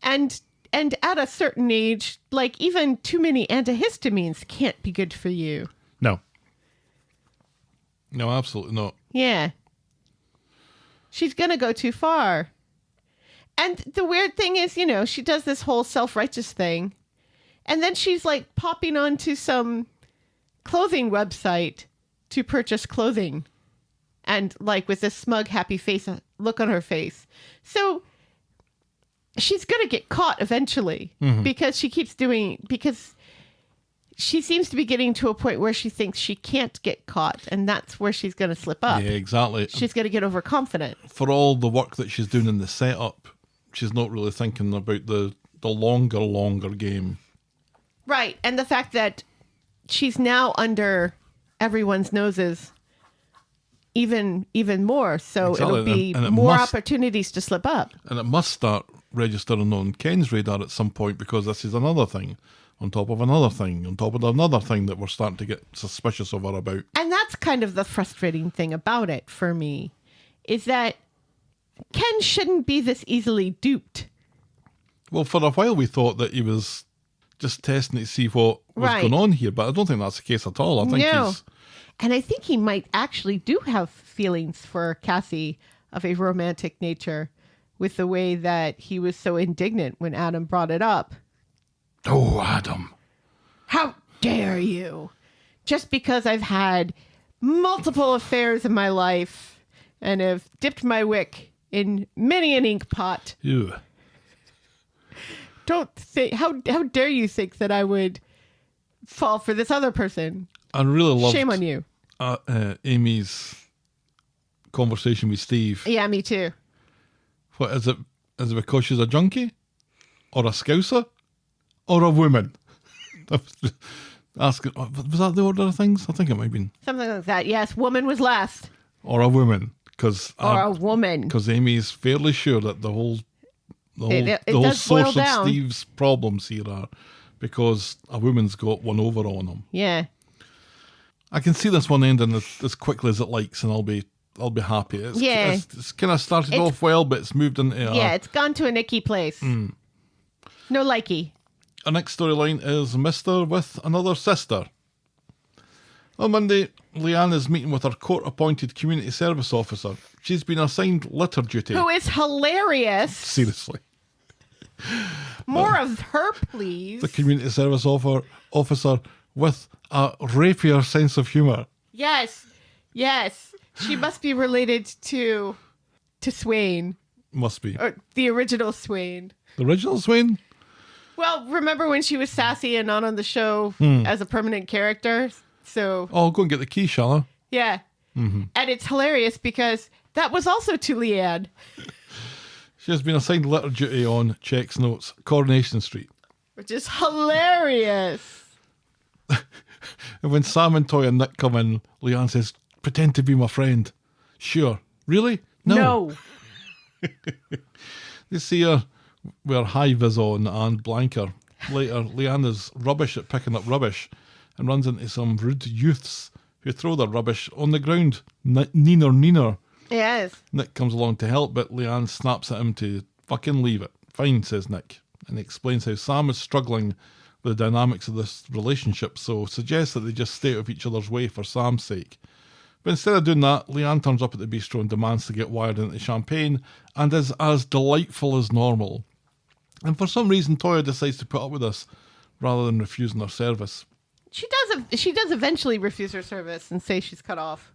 And at a certain age, like even too many antihistamines can't be good for you. No. No, absolutely not. Yeah. She's going to go too far. And the weird thing is, you know, she does this whole self-righteous thing. And then she's like popping onto some clothing website to purchase clothing. And like with this smug, happy face, look on her face. So she's going to get caught eventually because she keeps because she seems to be getting to a point where she thinks she can't get caught. And that's where she's going to slip up. Yeah, exactly. She's going to get overconfident. For all the work that she's doing in the setup, she's not really thinking about the longer game. Right. And the fact that she's now under everyone's noses even more. So Exactly. it'll be And it more must- opportunities to slip up. And it must start registering on Ken's radar at some point because this is another thing on top of another thing on top of another thing that we're starting to get suspicious of her about. And that's kind of the frustrating thing about it for me, is that Ken shouldn't be this easily duped. Well, for a while we thought that he was just testing to see what was Right. going on here, but I don't think that's the case at all. I think No. he's... And I think he might actually do have feelings for Cassie of a romantic nature with the way that he was so indignant when Adam brought it up. Oh, Adam. How dare you? Just because I've had multiple affairs in my life and have dipped my wick in many an ink pot. Ew. Don't think, how dare you think that I would fall for this other person? I really loved Shame on you. Amy's conversation with Steve. Yeah, me too. What is it? Is it because she's a junkie? Or a scouser? Or a woman? Asking, was that the order of things? I think it might have been. Something like that. Yes, woman was last. Or a woman. Or a woman. Because Amy's fairly sure that the whole It the whole does boil source down. of Steve's problems here are because a woman's got one over on him. Yeah. I can see this one ending as quickly as it likes, and I'll be happy. It's kind of started off well, but it's moved into It's gone to a nicky place. No likey. Our next storyline is Mr. with another sister. On Monday, Leanne is meeting with her court-appointed community service officer. She's been assigned litter duty. Who is hilarious. Seriously. More of her, please. The community service officer with a rapier sense of humour. Yes. Yes. She must be related to Swain. Must be. Or the original Swain. The original Swain? Well, remember when she was sassy and not on the show as a permanent character? So, Oh, go and get the key, shall I? yeah. And it's hilarious because that was also to Leanne. She has been assigned litter duty on, checks notes, Coronation Street. Which is hilarious. And when Sam and Toyah and Nick come in, Leanne says, pretend to be my friend. Sure. Really? No. They see her with her high vis on and blanker. Later, Leanne is rubbish at picking up rubbish and runs into some rude youths who throw their rubbish on the ground. Neener. Yes. Nick comes along to help, but Leanne snaps at him to fucking leave it. Fine, says Nick, and he explains how Sam is struggling with the dynamics of this relationship, so suggests that they just stay out of each other's way for Sam's sake. But instead of doing that, Leanne turns up at the bistro and demands to get wired into champagne and is as delightful as normal. And for some reason, Toyah decides to put up with this rather than refusing her service. She does eventually refuse her service and say she's cut off.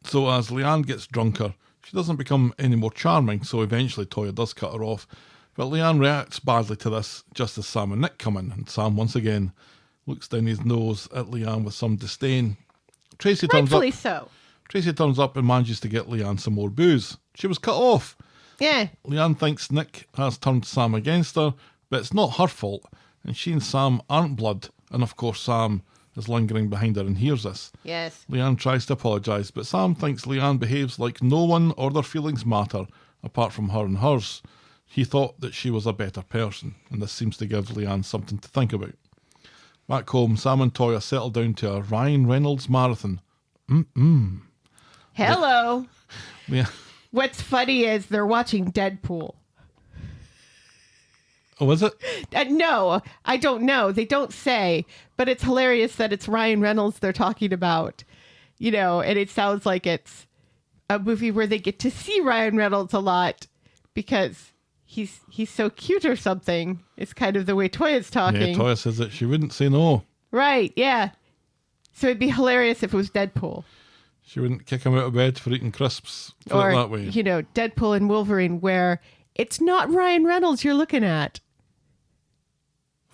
So as Leanne gets drunker, she doesn't become any more charming, so eventually Toyah does cut her off. But Leanne reacts badly to this just as Sam and Nick come in, and Sam once again looks down his nose at Leanne with some disdain. Tracy turns Rightfully so. Tracy turns up and manages to get Leanne some more booze. She was cut off. Yeah. Leanne thinks Nick has turned Sam against her, but it's not her fault, and she and Sam aren't blood, and of course Sam is lingering behind her and hears this. Yes. Leanne tries to apologise, but Sam thinks Leanne behaves like no one or their feelings matter apart from her and hers. He thought that she was a better person, and this seems to give Leanne something to think about. Back home, Sam and Toyah settle down to a Ryan Reynolds marathon. Hello. Yeah. What's funny is they're watching Deadpool. Oh, is it? No, I don't know. They don't say, but it's hilarious that it's Ryan Reynolds they're talking about, and it sounds like it's a movie where they get to see Ryan Reynolds a lot because he's so cute or something. It's kind of the way Toyah's talking. Yeah, Toyah says that she wouldn't say no. Right, yeah. So it'd be hilarious if it was Deadpool. She wouldn't kick him out of bed for eating crisps. Put Or, it that way. Deadpool and Wolverine where it's not Ryan Reynolds you're looking at.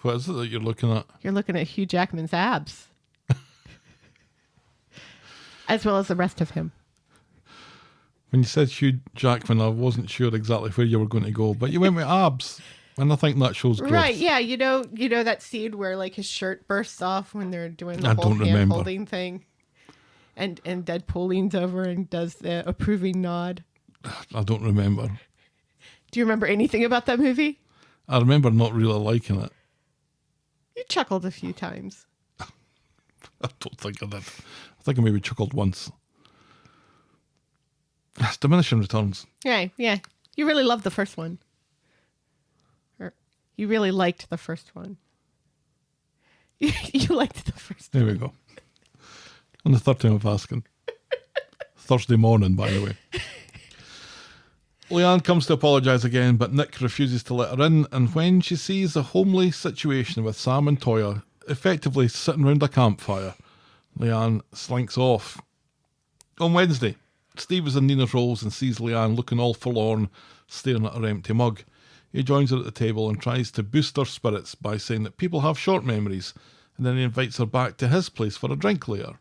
What is it that you're looking at? You're looking at Hugh Jackman's abs. As well as the rest of him. When you said Hugh Jackman, I wasn't sure exactly where you were going to go, but you went with abs, and I think that shows growth. Right, yeah, you know that scene where like his shirt bursts off when they're doing the whole don't hand remember. holding thing, and Deadpool leans over and does the approving nod. I don't remember. Do you remember anything about that movie? I remember not really liking it. You chuckled a few times. I don't think I did. I think I maybe chuckled once. It's diminishing returns. Right, yeah. You really loved the first one. Or you really liked the first one. You liked the first There we go. On the third time of asking. Thursday morning, by the way. Leanne comes to apologise again, but Nick refuses to let her in, and when she sees a homely situation with Sam and Toyah effectively sitting round a campfire, Leanne slinks off. On Wednesday, Steve is in Nina's rolls and sees Leanne looking all forlorn, staring at her empty mug. He joins her at the table and tries to boost her spirits by saying that people have short memories, and then he invites her back to his place for a drink later.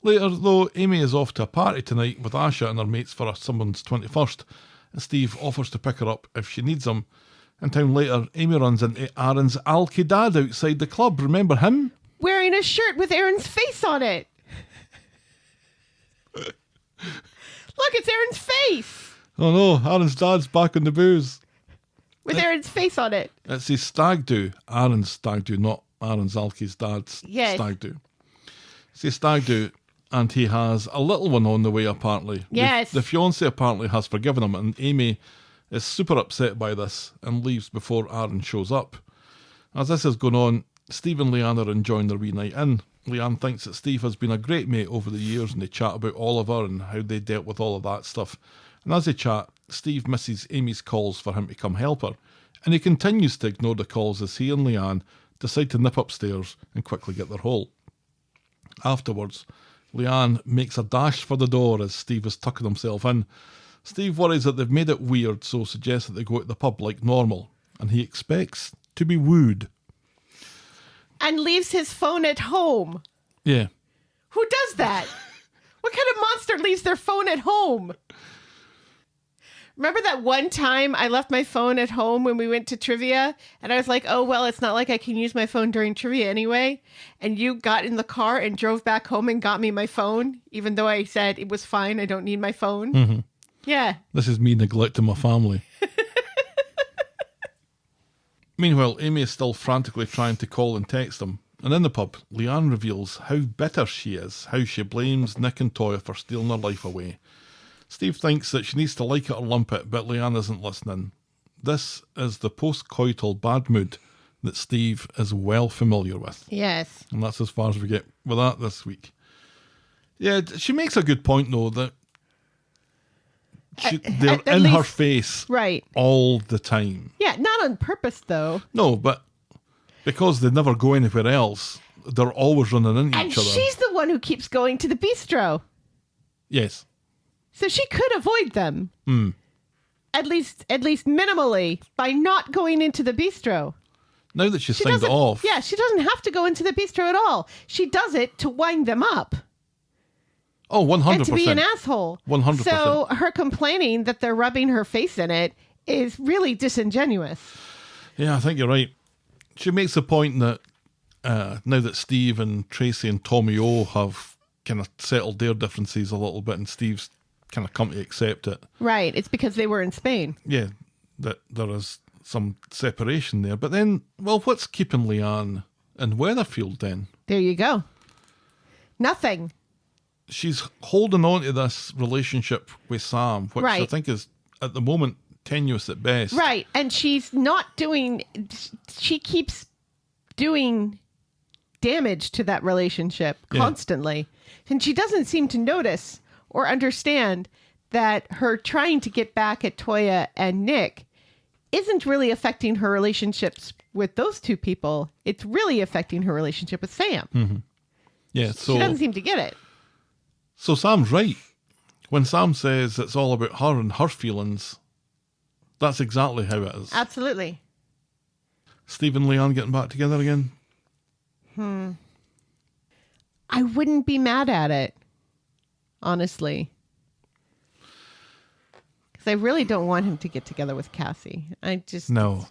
Later, though, Amy is off to a party tonight with Asha and her mates for someone's 21st, and Steve offers to pick her up if she needs him. In town later, Amy runs into Aaron's alky dad outside the club. Remember him? Wearing a shirt with Aaron's face on it. Look, it's Aaron's face. Oh no, Aaron's dad's back on the booze. With Aaron's face on it. It's his stag do. Aaron's stag do, not Aaron's alky's dad's Yes. stag do. It's his stag do. And he has a little one on the way, apparently. Yes. The fiancé apparently has forgiven him, and Amy is super upset by this and leaves before Aaron shows up. As this is going on, Steve and Leanne are enjoying their wee night in. Leanne thinks that Steve has been a great mate over the years, and they chat about Oliver and how they dealt with all of that stuff. And as they chat, Steve misses Amy's calls for him to come help her, and he continues to ignore the calls as he and Leanne decide to nip upstairs and quickly get their haul. Afterwards, Leanne makes a dash for the door as Steve is tucking himself in. Steve worries that they've made it weird, so suggests that they go to the pub like normal, and he expects to be wooed. And leaves his phone at home. Yeah. Who does that? What kind of monster leaves their phone at home? Remember that one time I left my phone at home when we went to trivia? And I was like, oh, well, it's not like I can use my phone during trivia anyway. And you got in the car and drove back home and got me my phone, even though I said it was fine, I don't need my phone. Mm-hmm. Yeah. This is me neglecting my family. Meanwhile, Amy is still frantically trying to call and text him. And in the pub, Leanne reveals how bitter she is, how she blames Nick and Toyah for stealing her life away. Steve thinks that she needs to like it or lump it, but Leanne isn't listening. This is the post-coital bad mood that Steve is well familiar with. Yes. And that's as far as we get with that this week. Yeah, she makes a good point, though, that they're at in least, her face right, all the time. Yeah, not on purpose, though. No, but because they never go anywhere else, they're always running into And each other. she's the one who keeps going to the bistro. Yes. So she could avoid them. Mm. At least minimally, by not going into the bistro. Now that she's She signed it doesn't- off. Yeah, she doesn't have to go into the bistro at all. She does it to wind them up. Oh, 100%. And to be an asshole. 100%. So her complaining that they're rubbing her face in it is really disingenuous. Yeah, I think you're right. She makes the point that now that Steve and Tracy and Tommy O have kind of settled their differences a little bit and Steve's kind of come to accept it. Right. It's because they were in Spain. Yeah, that there is some separation there. But then, well, what's keeping Leanne in Weatherfield then? There you go. Nothing. She's holding on to this relationship with Sam, which I Right. think is, at the moment, tenuous at best. Right. And she's not doing, she keeps doing damage to that relationship Yeah. constantly. And she doesn't seem to notice or understand that her trying to get back at Toyah and Nick isn't really affecting her relationships with those two people. It's really affecting her relationship with Sam. Yeah, She doesn't seem to get it. So Sam's right. When Sam says it's all about her and her feelings, that's exactly how it is. Absolutely. Steve and Leanne getting back together again? I wouldn't be mad at it, honestly. Because I really don't want him to get together with Cassie. I just... No.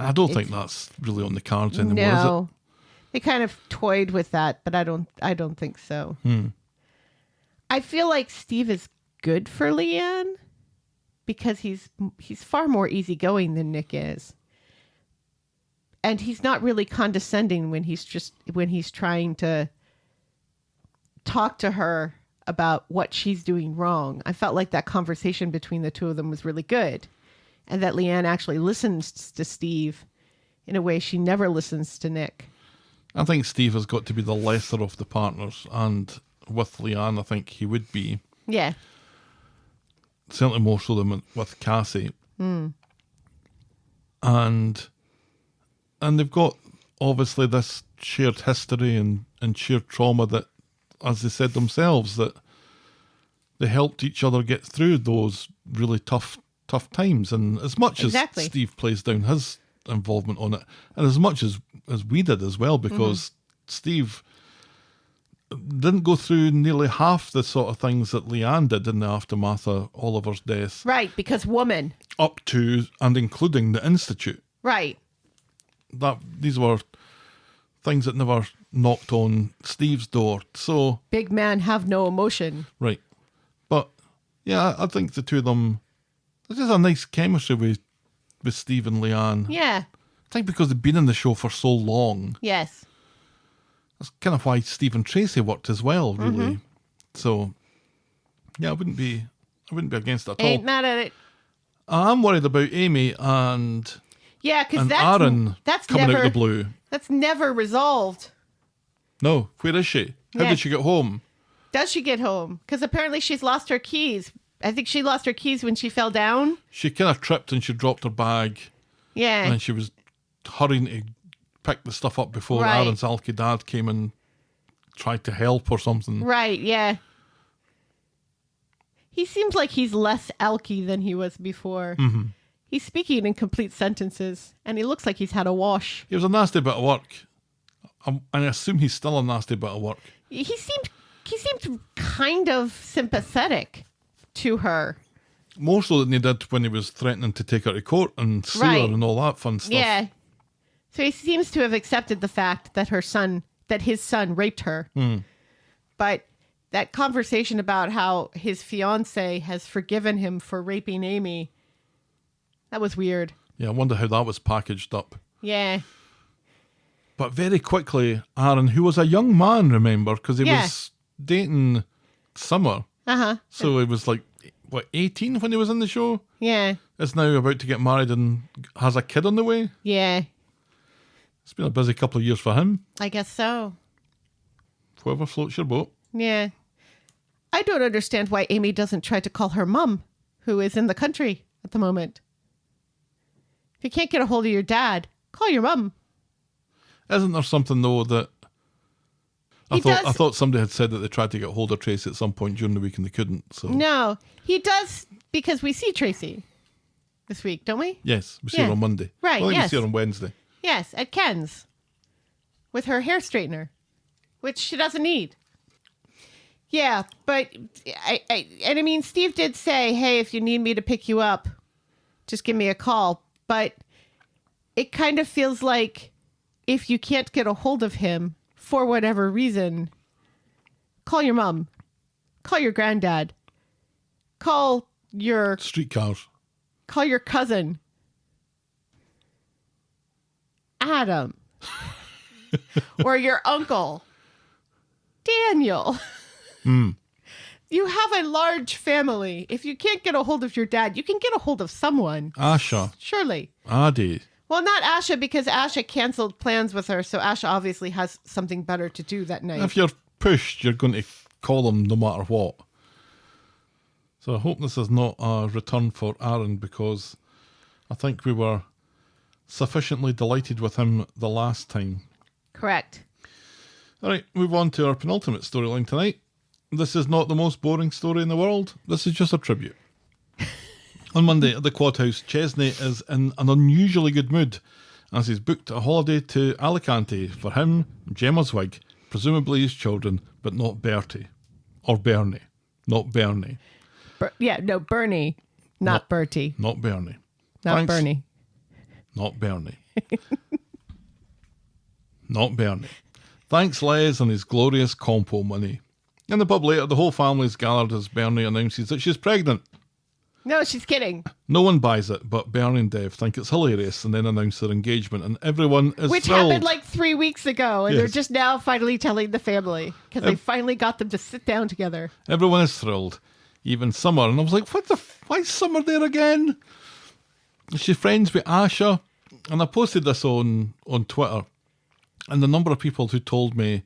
I don't think that's really on the cards anymore, is No. They kind of toyed with that, but I don't think so. I feel like Steve is good for Leanne because he's far more easygoing than Nick is. And he's not really condescending when he's trying to talk to her about what she's doing wrong. I felt like that conversation between the two of them was really good. And that Leanne actually listens to Steve in a way she never listens to Nick. I think Steve has got to be the lesser of the partners, and with Leanne, I think he would be. Yeah. Certainly more so than with Cassie. And they've got, obviously, this shared history and shared trauma that, as they said themselves, that they helped each other get through those really tough times. And as much Exactly. as Steve plays down his involvement on it, and as much as we did as well, because Steve didn't go through nearly half the sort of things that Leanne did in the aftermath of Oliver's death, Right, because woman. up to and including the Institute. Right. These were things that never knocked on Steve's door. So, Big man have no emotion. right. But, yeah, I think the two of them, there's just a nice chemistry with Steve and Leanne. Yeah. I think because they've been in the show for so long, Yes. that's kind of why Steve and Tracy worked as well, really. So, yeah, I wouldn't be against it at Ain't all. mad at it. I'm worried about Amy and Yeah, because Aaron that's coming never out of the blue. That's never resolved. No, where is she? How Yeah. did she get home? Does she get home? Because apparently she's lost her keys. I think she lost her keys when she fell down. She kind of tripped and she dropped her bag, Yeah. and she was hurrying to pick the stuff up before Right. Aaron's alky dad came and tried to help or something. Right, yeah. He seems like he's less alky than he was before. He's speaking in complete sentences, and he looks like he's had a wash. It was a nasty bit of work. And I assume he's still a nasty bit of work. He seemed kind of sympathetic to her. More so than he did when he was threatening to take her to court and sue Right. her and all that fun stuff. Yeah. So he seems to have accepted the fact that his son raped her. But that conversation about how his fiance has forgiven him for raping Amy, that was weird. Yeah, I wonder how that was packaged up. Yeah. But very quickly, Aaron, who was a young man, remember, because he was dating Summer. Uh-huh. So he was like, what, 18 when he was in the show? Yeah. Is now about to get married and has a kid on the way. Yeah. It's been a busy couple of years for him. I guess so. Whoever floats your boat. Yeah. I don't understand why Amy doesn't try to call her mum, who is in the country at the moment. If you can't get a hold of your dad, call your mum. Isn't there something, though, that... I thought somebody had said that they tried to get hold of Tracy at some point during the week and they couldn't. So No, he does, because we see Tracy this week, don't we? yes, we see her on Monday. Right, Well, I think yes. we see her on Wednesday. Yes, at Ken's. With her hair straightener, which she doesn't need. Yeah, but I mean, Steve did say, hey, if you need me to pick you up, just give me a call. But it kind of feels like if you can't get a hold of him for whatever reason, call your mom, call your granddad, call your Streetcars. call your cousin, Adam, or your uncle, Daniel. You have a large family. If you can't get a hold of your dad, you can get a hold of someone. Asha. Surely. Adi. Well, not Asha, because Asha canceled plans with her, so Asha obviously has something better to do that night. If you're pushed, you're going to call them no matter what. So I hope this is not a return for Aaron, because I think we were sufficiently delighted with him the last time. Correct. All right, move on to our penultimate storyline tonight. This is not the most boring story in the world. This is just a tribute. On Monday at the Quad House, Chesney is in an unusually good mood as he's booked a holiday to Alicante for him, Gemma's wig, presumably his children, but not Bertie. Or Bernie. Not Bernie. Bernie. Not Bertie. Not Bernie. Not Thanks. Bernie. Not Bernie. Not Bernie. Thanks, Les, and his glorious compo money. In the pub later, the whole family is gathered as Bernie announces that she's pregnant. No, she's kidding. No one buys it, but Bernie and Dev think it's hilarious and then announce their engagement, and everyone is Which thrilled. happened like 3 weeks ago, and Yes. they're just now finally telling the family because they finally got them to sit down together. Everyone is thrilled, even Summer. And I was like, why is Summer there again? She's friends with Asha, and I posted this on Twitter, and the number of people who told me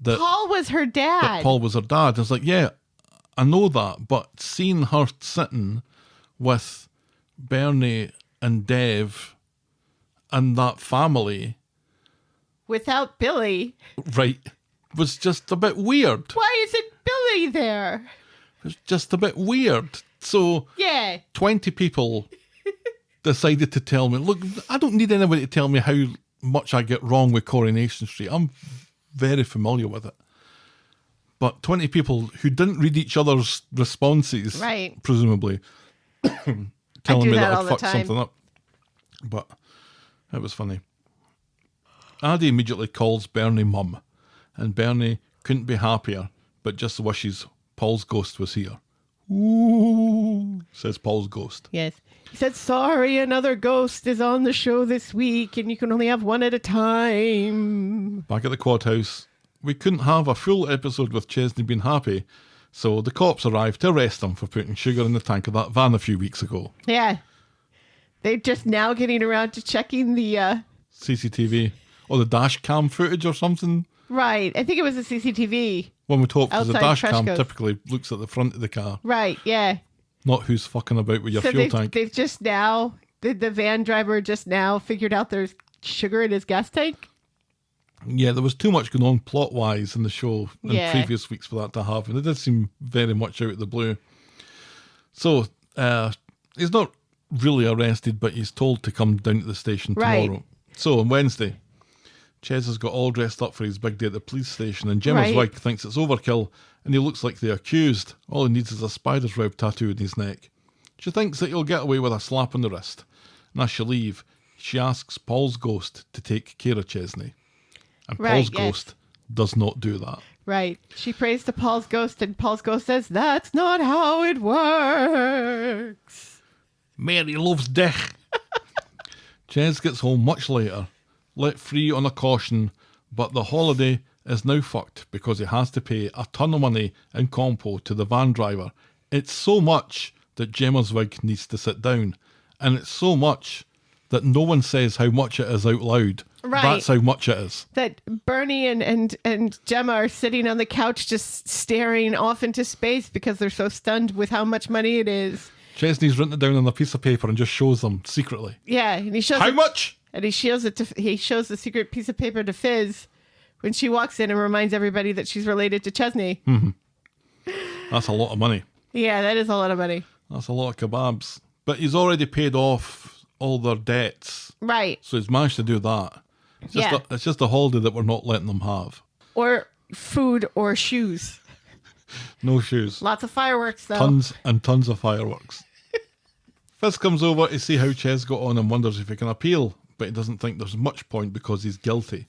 that Paul was her dad. that Paul was her dad. I was like, yeah, I know that, but seeing her sitting with Bernie and Dev and that family, Without Billy. right, was just a bit weird. Why isn't Billy there? It was just a bit weird. So Yeah. 20 people decided to tell me, look, I don't need anybody to tell me how much I get wrong with Coronation Street. I'm very familiar with it. But 20 people who didn't read each other's responses, Right. presumably, telling do me that that all I'd the fucked time. something up. But it was funny. Addy immediately calls Bernie mum, and Bernie couldn't be happier, but just wishes Paul's ghost was here. Ooh, says Paul's ghost. Yes. He said, sorry, another ghost is on the show this week, and you can only have one at a time. Back at the Quad House, we couldn't have a full episode with Chesney being happy, so the cops arrived to arrest him for putting sugar in the tank of that van a few weeks ago. Yeah. They're just now getting around to checking the, CCTV, or the dash cam footage or something. right. I think it was the CCTV. One would hope, because the Outside dash cam Treshco's. typically looks at the front of the car, Right, yeah. not who's fucking about with your So fuel tank. they've just now, the van driver just now figured out there's sugar in his gas tank. Yeah, there was too much going on plot-wise in the show in Yeah. previous weeks for that to happen. It did seem very much out of the blue. So, he's not really arrested, but he's told to come down to the station Right. tomorrow. So, on Wednesday, Ches has got all dressed up for his big day at the police station, and Gemma's Right. wig thinks it's overkill, and he looks like the accused. All he needs is a spider's web tattoo in his neck. She thinks that he'll get away with a slap on the wrist. And as she leaves, she asks Paul's ghost to take care of Chesney. And Right, Paul's yes. ghost does not do that. Right. She prays to Paul's ghost, and Paul's ghost says, that's not how it works. Mary loves death. Ches gets home much later, let free on a caution, but the holiday is now fucked because he has to pay a ton of money in compo to the van driver. It's so much that Gemma's wig needs to sit down, and it's so much that no one says how much it is out loud. Right. That's how much it is. That Bernie and Gemma are sitting on the couch just staring off into space because they're so stunned with how much money it is. Chesney's written it down on a piece of paper and just shows them secretly. Yeah, and he shows How it, much? and he shows the secret piece of paper to Fizz when she walks in and reminds everybody that she's related to Chesney. That's a lot of money. Yeah, that is a lot of money. That's a lot of kebabs. But he's already paid off all their debts. Right. So he's managed to do that. Yeah. It's just a holiday that we're not letting them have. Or food or shoes. No shoes. Lots of fireworks, though. Tons and tons of fireworks. Fizz comes over to see how Ches got on and wonders if he can appeal, but he doesn't think there's much point because he's guilty.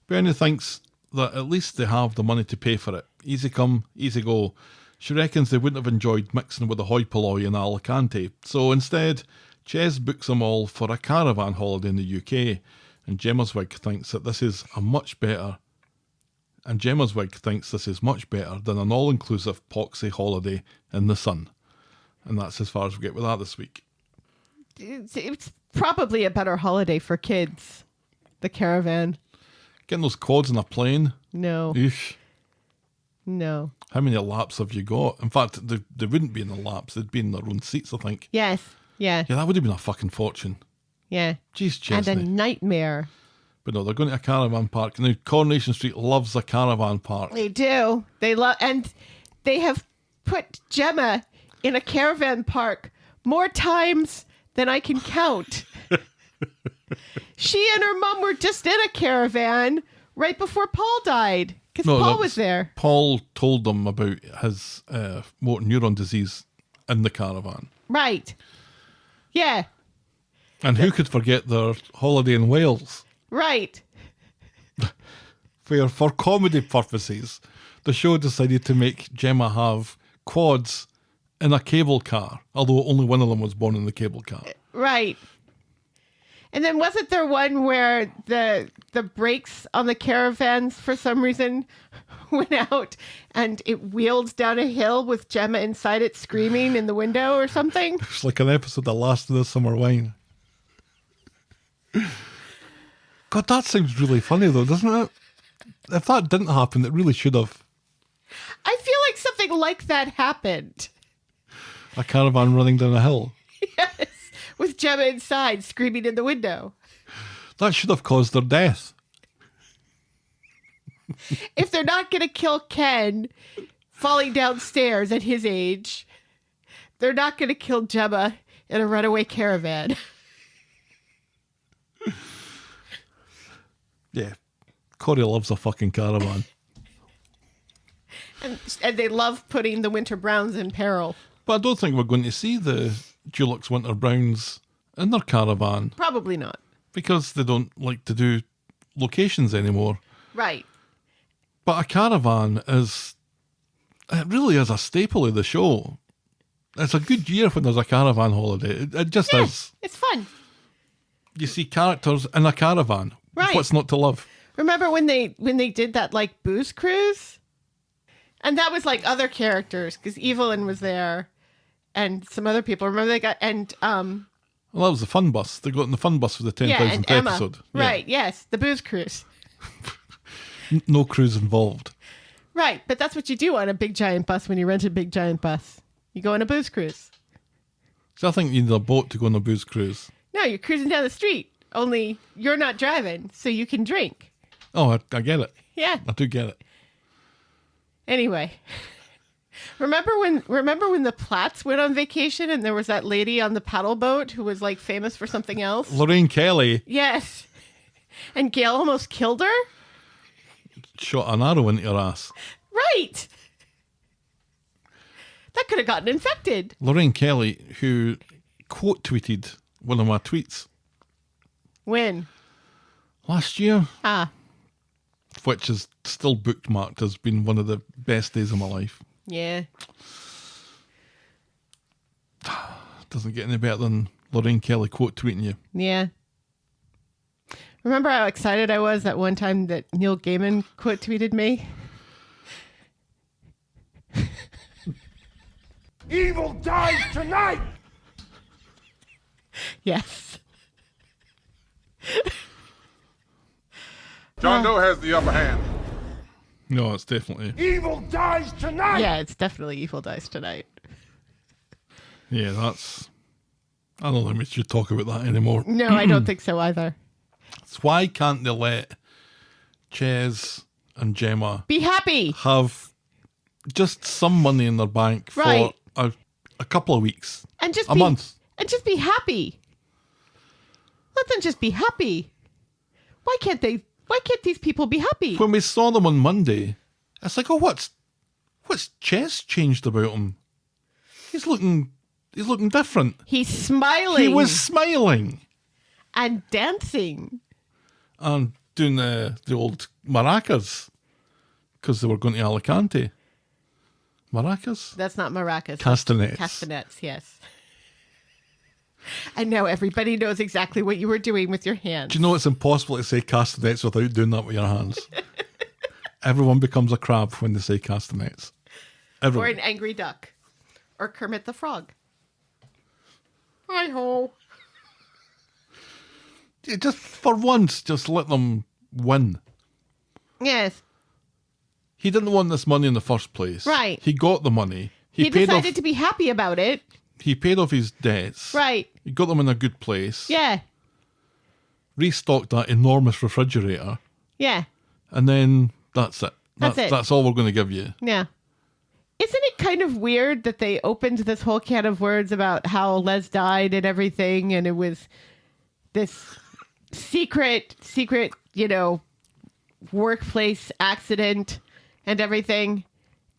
Bernie thinks that at least they have the money to pay for it. Easy come, easy go. She reckons they wouldn't have enjoyed mixing with the hoi polloi in Alicante, so instead, Ches books them all for a caravan holiday in the UK, and Gemma's wig thinks this is much better than an all-inclusive poxy holiday in the sun. And that's as far as we get with that this week. It's probably a better holiday for kids. The caravan. Getting those quads in a plane. No. Eesh. No. How many laps have you got? In fact, they wouldn't be in the laps. They'd be in their own seats, I think. Yes. Yeah. Yeah, that would have been a fucking fortune. Yeah. Jeez, Chesney. And a nightmare. But no, they're going to a caravan park. Now, Coronation Street loves a caravan park. They do. They love, and they have put Gemma in a caravan park more times than I can count. She and her mum were just in a caravan right before Paul died because Paul was there. Paul told them about his motor neuron disease in the caravan. Right. Yeah. And who could forget their holiday in Wales? Right. Where, for comedy purposes, the show decided to make Gemma have quads in a cable car, although only one of them was born in the cable car. Right. And then wasn't there one where the brakes on the caravans for some reason went out and it wheeled down a hill with Gemma inside it screaming in the window or something? It's like an episode of Last of the Summer Wine. God, that sounds really funny though, doesn't it? If that didn't happen, it really should have. I feel like something like that happened. A caravan running down a hill. Yes, with Gemma inside screaming in the window. That should have caused their death. If they're not going to kill Ken falling downstairs at his age, they're not going to kill Gemma in a runaway caravan. Yeah. Corrie loves a fucking caravan. And they love putting the Winter Browns in peril. But I don't think we're going to see the Dulux Winter Browns in their caravan Probably not. because they don't like to do locations anymore. Right. But a caravan it really is a staple of the show. It's a good year when there's a caravan holiday. It just is. It's fun. You see characters in a caravan. Right. What's not to love? Remember when they did that like booze cruise? And that was like other characters because Evelyn was there and some other people. Remember they got Well, that was the fun bus. They got in the fun bus for the 10,000th and Emma. episode. Right, yes, the booze cruise. No crews involved. Right, but that's what you do on a big giant bus when you rent a big giant bus. You go on a booze cruise. So I think you need a boat to go on a booze cruise. No, you're cruising down the street. Only you're not driving, so you can drink. Oh, I get it. Yeah. I do get it. Anyway, remember when the Platts went on vacation and there was that lady on the paddle boat who was like famous for something else? Lorraine Kelly Yes. And Gail almost killed her? shot an arrow into her ass. Right. That could have gotten infected. Lorraine Kelly, who quote tweeted one of my tweets When? last year, Ah, which is still bookmarked as being one of the best days of my life. yeah. Doesn't get any better than Lorraine Kelly quote tweeting you. Yeah. Remember how excited I was that one time that Neil Gaiman quote tweeted me? Evil dies tonight! Yes. John Doe has the upper hand. No, it's definitely. Evil dies tonight! Yeah, it's definitely Evil Dies Tonight. Yeah, that's. I don't think we should talk about that anymore. No, I don't think so either. It's why can't they let Ches and Gemma Be happy. have just some money in their bank for Right. a couple of weeks, And just a be, month? And just be happy. Let them just be happy. Why can't these people be happy? When we saw them on Monday, it's like, oh, what's Ches changed about him? He's looking different. He's smiling. He was smiling and dancing. and doing the old maracas because they were going to Alicante. Maracas? That's not maracas. Castanets. Castanets, yes. And now everybody knows exactly what you were doing with your hands. Do you know it's impossible to say castanets without doing that with your hands? Everyone becomes a crab when they say castanets. Or Everyone. an angry duck. Or Kermit the Frog. Hi-ho. Just for once, just let them win. Yes. He didn't want this money in the first place. Right. He got the money. He paid decided off, to be happy about it. He paid off his debts. Right. He got them in a good place. Yeah. Restocked that enormous refrigerator. Yeah. And then that's it. That's it. That's all we're going to give you. Yeah. Isn't it kind of weird that they opened this whole can of words about how Les died and everything, and it was this secret, workplace accident and everything.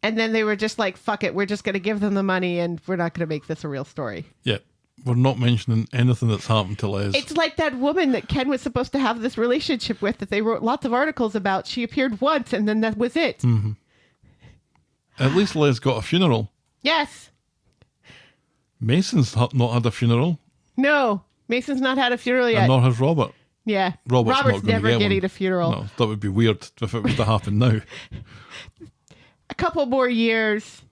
And then they were just like, fuck it, we're just going to give them the money and we're not going to make this a real story. Yeah. We're not mentioning anything that's happened to Les. It's like that woman that Ken was supposed to have this relationship with that they wrote lots of articles about. She appeared once and then that was it. Mm-hmm. At least Les got a funeral. Yes. Mason's not had a funeral. No. Mason's not had a funeral yet. And nor has Robert. Yeah. Robert's not gonna never get getting one. a funeral. No, that would be weird if it was to happen now. A couple more years,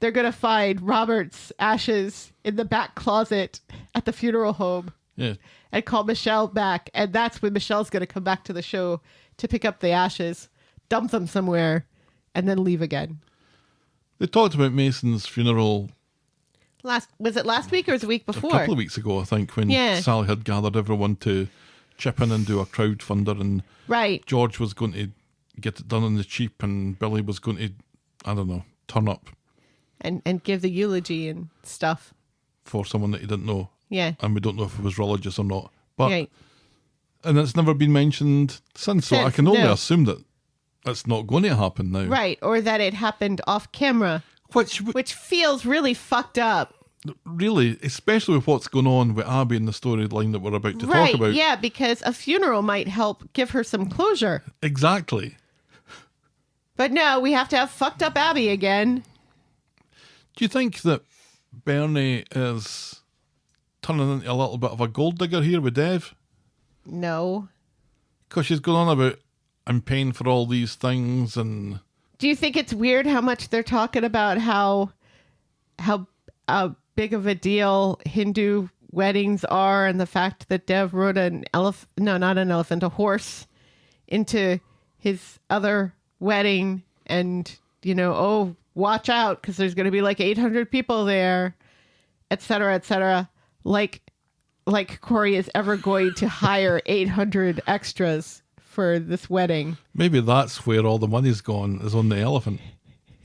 they're going to find Robert's ashes in the back closet at the funeral home. Yeah. And call Michelle back. And that's when Michelle's going to come back to the show to pick up the ashes, dump them somewhere, and then leave again. They talked about Mason's funeral Was it last week or was it the week before? a couple of weeks ago, I think, when Sally had gathered everyone to chip in and do a crowdfunder, and Right. George was going to get it done on the cheap, and Billy was going to, I don't know, turn up And give the eulogy and stuff. for someone that he didn't know. Yeah. And we don't know if it was religious or not. But Right. And it's never been mentioned since, so I can only no. assume that it's not going to happen now. Right. Or that it happened off camera, which feels really fucked up. Really, especially with what's going on with Abby in the storyline that we're about to Right. talk about. Yeah, because a funeral might help give her some closure. Exactly. But no, we have to have fucked up Abby again. Do you think that Bernie is turning into a little bit of a gold digger here with Dev? No. Because she's going on about, I'm paying for all these things, and Do you think it's weird how much they're talking about how big of a deal Hindu weddings are, and the fact that Dev rode a horse into his other wedding, and watch out because there's going to be like 800 people there, etc., like Corrie is ever going to hire 800 extras for this wedding. maybe that's where all the money's gone, is on the elephant.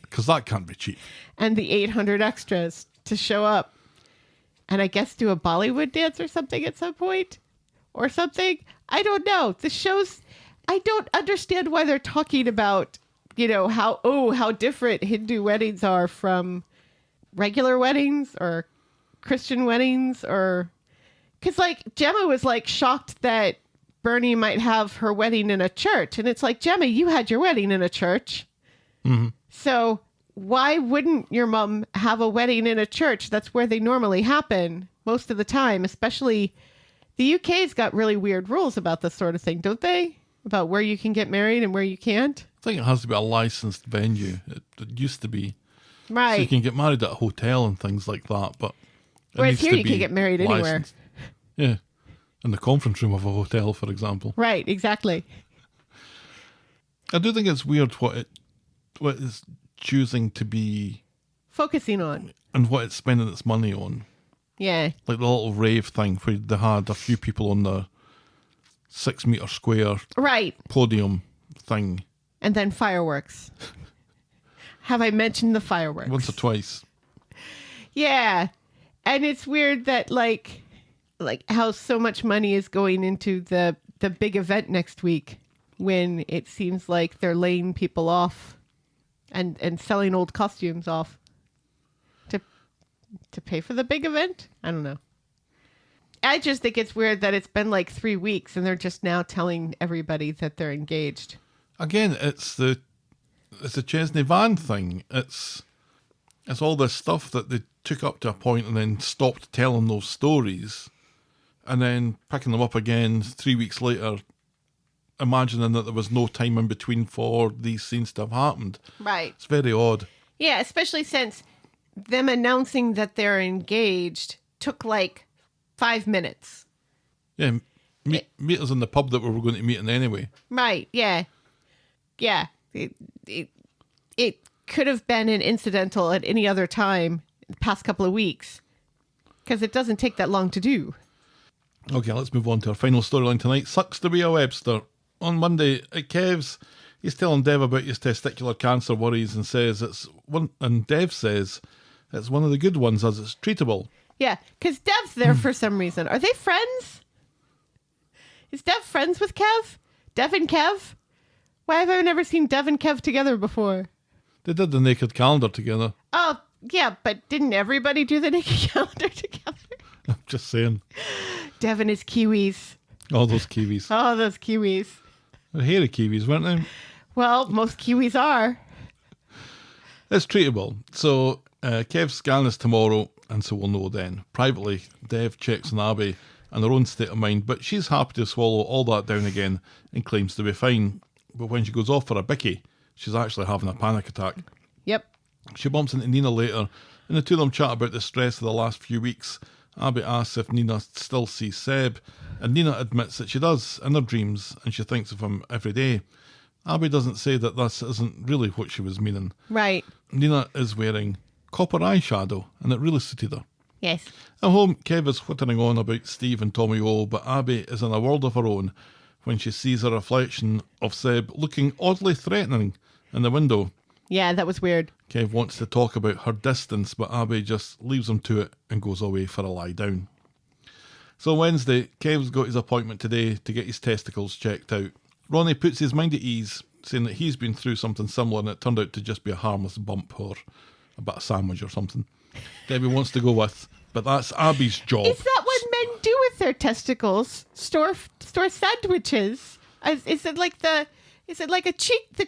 Because that can't be cheap. And the 800 extras to show up and I guess do a Bollywood dance or something at some point or something. I don't know. The shows, I don't understand why they're talking about, how different Hindu weddings are from regular weddings or Christian weddings, or because like Gemma was like shocked that Bernie might have her wedding in a church. And it's like, Gemma, you had your wedding in a church. Mm-hmm. So why wouldn't your mom have a wedding in a church? That's where they normally happen most of the time, especially The UK's got really weird rules about this sort of thing, don't they? About where you can get married and where you can't. I think it has to be a licensed venue. It used to be. Right. So you can get married at a hotel and things like that, but it Whereas needs here to you be can get married anywhere. licensed. Yeah. In the conference room of a hotel, for example. Right, exactly. I do think it's weird what it's choosing to be Focusing on. and what it's spending its money on. Yeah. Like the little rave thing where they had a few people on the 6 meter square Right. podium thing. And then fireworks. Have I mentioned the fireworks? Once or twice. Yeah. And it's weird that like how so much money is going into the big event next week when it seems like they're laying people off and selling old costumes off to pay for the big event. I don't know. I just think it's weird that it's been like 3 weeks and they're just now telling everybody that they're engaged. Again, it's the Chesney van thing. It's all this stuff that they took up to a point and then stopped telling those stories, and then picking them up again 3 weeks later, imagining that there was no time in between for these scenes to have happened. Right. It's very odd. Yeah, especially since them announcing that they're engaged took like 5 minutes. Yeah, meet us in the pub that we were going to meet in anyway. Right, yeah. Yeah. It could have been an incidental at any other time the past couple of weeks because it doesn't take that long to do. Okay, let's move on to our final storyline tonight. Sucks to be a Webster. On Monday at Kev's, he's telling Dev about his testicular cancer worries and says Dev says it's one of the good ones as it's treatable. Yeah, because Dev's there for some reason. Are they friends? Is Dev friends with Kev? Dev and Kev? Why have I never seen Dev and Kev together before? They did the naked calendar together. Oh, yeah, but didn't everybody do the naked calendar together? I'm just saying. Dev and his Kiwis. All those Kiwis. Oh, those Kiwis. They're hairy Kiwis, weren't they? Well, most Kiwis are. It's treatable. So Kev's scan is tomorrow, and so we'll know then. Privately, Dev checks on Abby and her own state of mind, but she's happy to swallow all that down again and claims to be fine. But when she goes off for a bicky, she's actually having a panic attack. Yep. She bumps into Nina later, and the two of them chat about the stress of the last few weeks. Abby asks if Nina still sees Seb, and Nina admits that she does in her dreams, and she thinks of him every day. Abby doesn't say that this isn't really what she was meaning. Right. Nina is wearing copper eyeshadow, and it really suited her. Yes. At home, Kev is whittering on about Steve and Tommy O, but Abby is in a world of her own when she sees a reflection of Seb looking oddly threatening in the window. Yeah, that was weird. Kev wants to talk about her distance, but Abby just leaves him to it and goes away for a lie down. So Wednesday, Kev's got his appointment today to get his testicles checked out. Ronnie puts his mind at ease, saying that he's been through something similar and it turned out to just be a harmless bump or a bit of sandwich or something. Debbie wants to go with, but that's Abby's job. Is that what men do with their testicles? Store sandwiches? Is it like the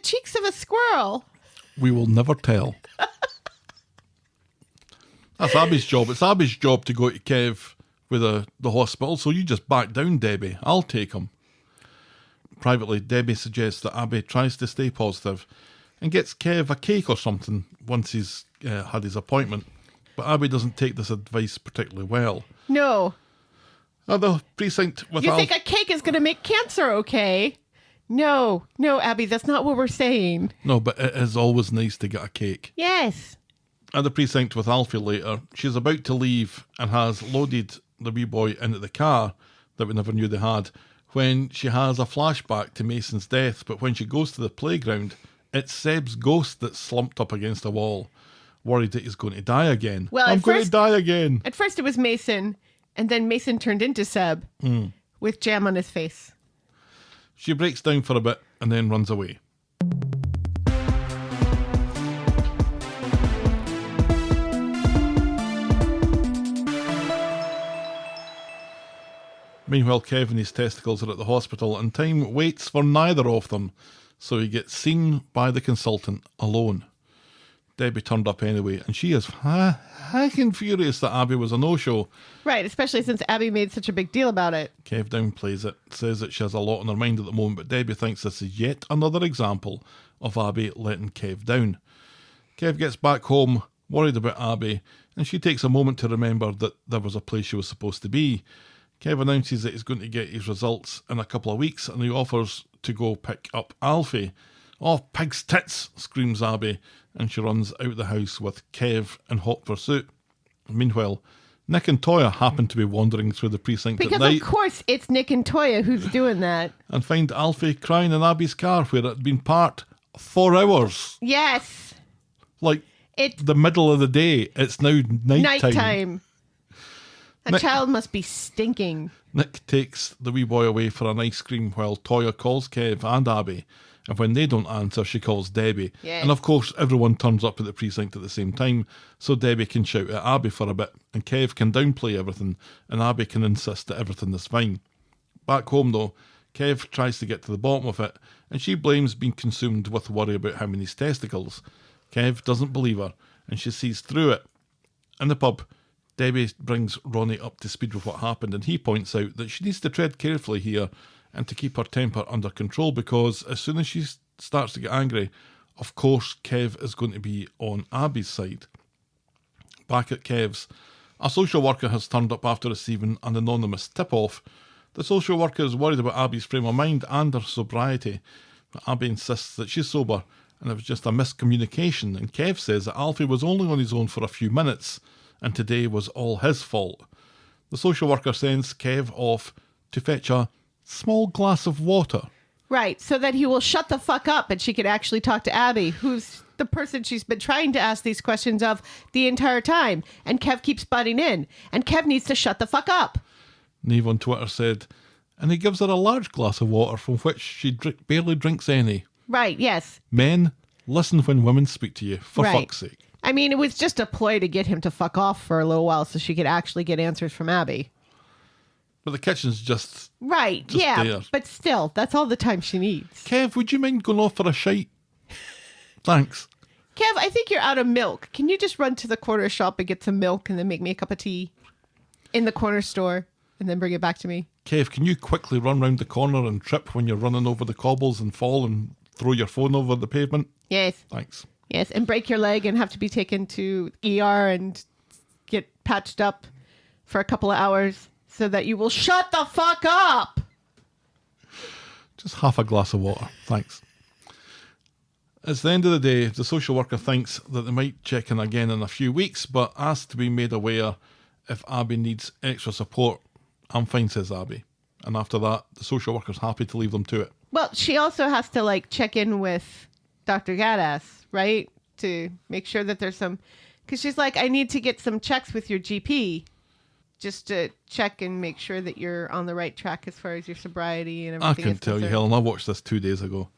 cheeks of a squirrel? We will never tell. That's Abby's job. It's Abby's job to go to Kev with the hospital, so you just back down, Debbie. I'll take him. Privately, Debbie suggests that Abby tries to stay positive and gets Kev a cake or something once he's had his appointment. But Abby doesn't take this advice particularly well. No. At the precinct with You think a cake is going to make cancer okay? No, Abby, that's not what we're saying. No, but it is always nice to get a cake. Yes. At the precinct with Alfie later, she's about to leave and has loaded the wee boy into the car that we never knew they had when she has a flashback to Mason's death. But when she goes to the playground, it's Seb's ghost that's slumped up against the wall, worried that he's going to die again. Well, I'm going to die again. At first it was Mason, and then Mason turned into Seb with jam on his face. She breaks down for a bit and then runs away. Meanwhile, Kev and his testicles are at the hospital and time waits for neither of them, so he gets seen by the consultant alone. Debbie turned up anyway, and she is hacking furious that Abby was a no-show. Right, especially since Abby made such a big deal about it. Kev downplays it, says that she has a lot on her mind at the moment, but Debbie thinks this is yet another example of Abby letting Kev down. Kev gets back home, worried about Abby, and she takes a moment to remember that there was a place she was supposed to be. Kev announces that he's going to get his results in a couple of weeks, and he offers to go pick up Alfie. "Oh, pig's tits!" screams Abby, and she runs out the house with Kev in hot pursuit. Meanwhile, Nick and Toyah happen to be wandering through the precinct Because at night of course it's Nick and Toyah who's doing that. and find Alfie crying in Abby's car where it had been parked for hours. Yes. Like It's the middle of the day. It's now nighttime. nighttime. That child must be stinking. Nick takes the wee boy away for an ice cream while Toyah calls Kev and Abby. And when they don't answer, she calls Debbie. Yes. And of course, everyone turns up at the precinct at the same time, so Debbie can shout at Abby for a bit, and Kev can downplay everything, and Abby can insist that everything is fine. Back home, though, Kev tries to get to the bottom of it, and she blames being consumed with worry about how many testicles. Kev doesn't believe her, and she sees through it. In the pub, Debbie brings Ronnie up to speed with what happened, and he points out that she needs to tread carefully here and to keep her temper under control, because as soon as she starts to get angry, of course Kev is going to be on Abby's side. Back at Kev's, a social worker has turned up after receiving an anonymous tip-off. The social worker is worried about Abby's frame of mind and her sobriety, but Abby insists that she's sober and it was just a miscommunication, and Kev says that Alfie was only on his own for a few minutes and today was all his fault. The social worker sends Kev off to fetch a small glass of water. Right, so that he will shut the fuck up and she can actually talk to Abby, who's the person she's been trying to ask these questions of the entire time. And Kev keeps butting in. And Kev needs to shut the fuck up. Neve on Twitter said, and he gives her a large glass of water from which she barely drinks any. Right, yes. Men, listen when women speak to you, for Right. fuck's sake. I mean, it was just a ploy to get him to fuck off for a little while so she could actually get answers from Abby. But the kitchen's just... Right, Just yeah, there. but still, that's all the time she needs. Kev, would you mind going off for a shite? Thanks. Kev, I think you're out of milk. Can you just run to the corner shop and get some milk and then make me a cup of tea in the corner store and then bring it back to me? Kev, can you quickly run round the corner and trip when you're running over the cobbles and fall and throw your phone over the pavement? Yes. Thanks. Yes, and break your leg and have to be taken to ER and get patched up for a couple of hours so that you will shut the fuck up. Just half a glass of water. Thanks. It's the end of the day. The social worker thinks that they might check in again in a few weeks, but asks to be made aware if Abby needs extra support. I'm fine, says Abby. And after that, the social worker's happy to leave them to it. Well, she also has to like check in with Dr. Gaddis, right? To make sure that there's some, because she's like, I need to get some checks with your GP just to check and make sure that you're on the right track as far as your sobriety and I everything. can tell you, Helen, I watched this 2 days ago.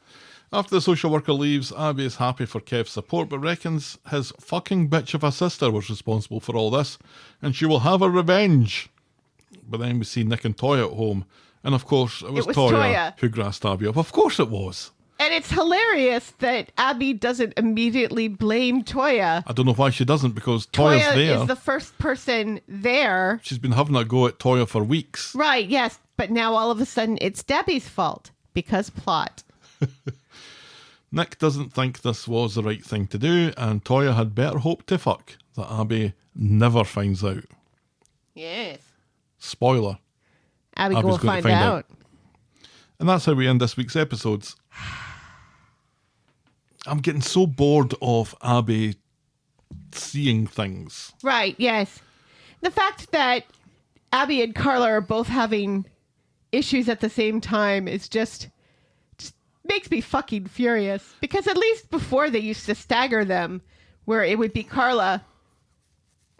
After the social worker leaves, Abby is happy for Kev's support, but reckons his fucking bitch of a sister was responsible for all this, and she will have her revenge. But then we see Nick and Toyah at home, and of course it was Toyah who grassed Abby up. Of course it was. And it's hilarious that Abby doesn't immediately blame Toyah. I don't know why she doesn't, because Toyah's there. Is the first person there. She's been having a go at Toyah for weeks. Right, yes. But now all of a sudden it's Debbie's fault because plot. Nick doesn't think this was the right thing to do, and Toyah had better hope to fuck that Abby never finds out. Yes. Spoiler. Abby Abby's will going to find out. And that's how we end this week's episodes. I'm getting so bored of Abby seeing things. Right, yes. The fact that Abby and Carla are both having issues at the same time is just makes me fucking furious. Because at least before they used to stagger them, where it would be Carla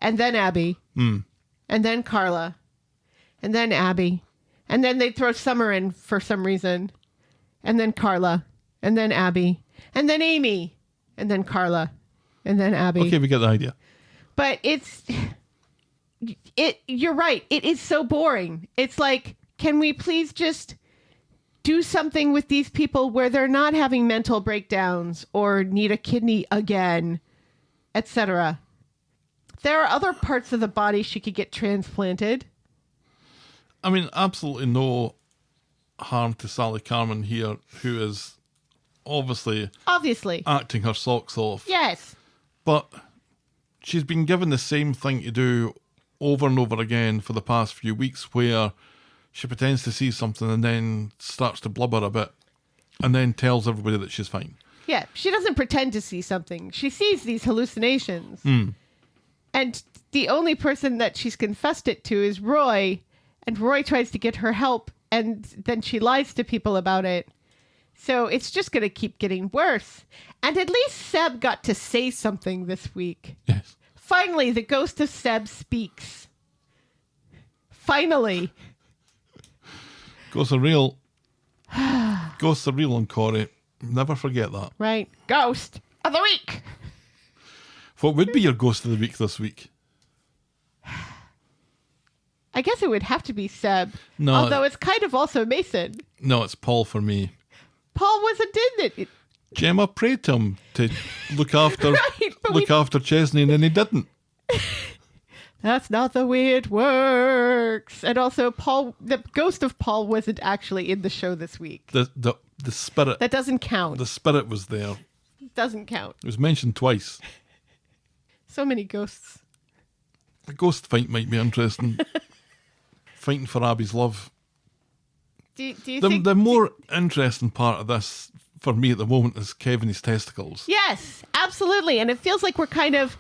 and then Abby and then Carla and then Abby. And then they'd throw Summer in for some reason. And then Carla and then Abby. And then Amy, and then Carla, and then Abby. Okay, we get the idea. But you're right. It is so boring. It's like, can we please just do something with these people where they're not having mental breakdowns or need a kidney again etc. There are other parts of the body she could get transplanted. I mean, absolutely no harm to Sally Carmen here, who is obviously acting her socks off. Yes. But she's been given the same thing to do over and over again for the past few weeks, where she pretends to see something and then starts to blubber a bit and then tells everybody that she's fine. Yeah, she doesn't pretend to see something. She sees these hallucinations. And the only person that she's confessed it to is Roy. And Roy tries to get her help, and then she lies to people about it. So it's just going to keep getting worse. And at least Seb got to say something this week. Yes. Finally, the ghost of Seb speaks. Finally. Ghosts are real. Ghosts are real on Corrie. Never forget that. Right. Ghost of the week. What would be your ghost of the week this week? I guess it would have to be Seb. No. Although it's kind of also Mason. No, it's Paul for me. Paul wasn't in it. Gemma prayed to him to look after after Chesney, and then he didn't. That's not the way it works. And also, Paul, the ghost of Paul wasn't actually in the show this week. The spirit. That doesn't count. The spirit was there. Doesn't count. It was mentioned twice. So many ghosts. A ghost fight might be interesting. Fighting for Abby's love. Do you The, think... the more interesting part of this, for me at the moment, is Kevin's testicles. Yes, absolutely. And it feels like we're kind of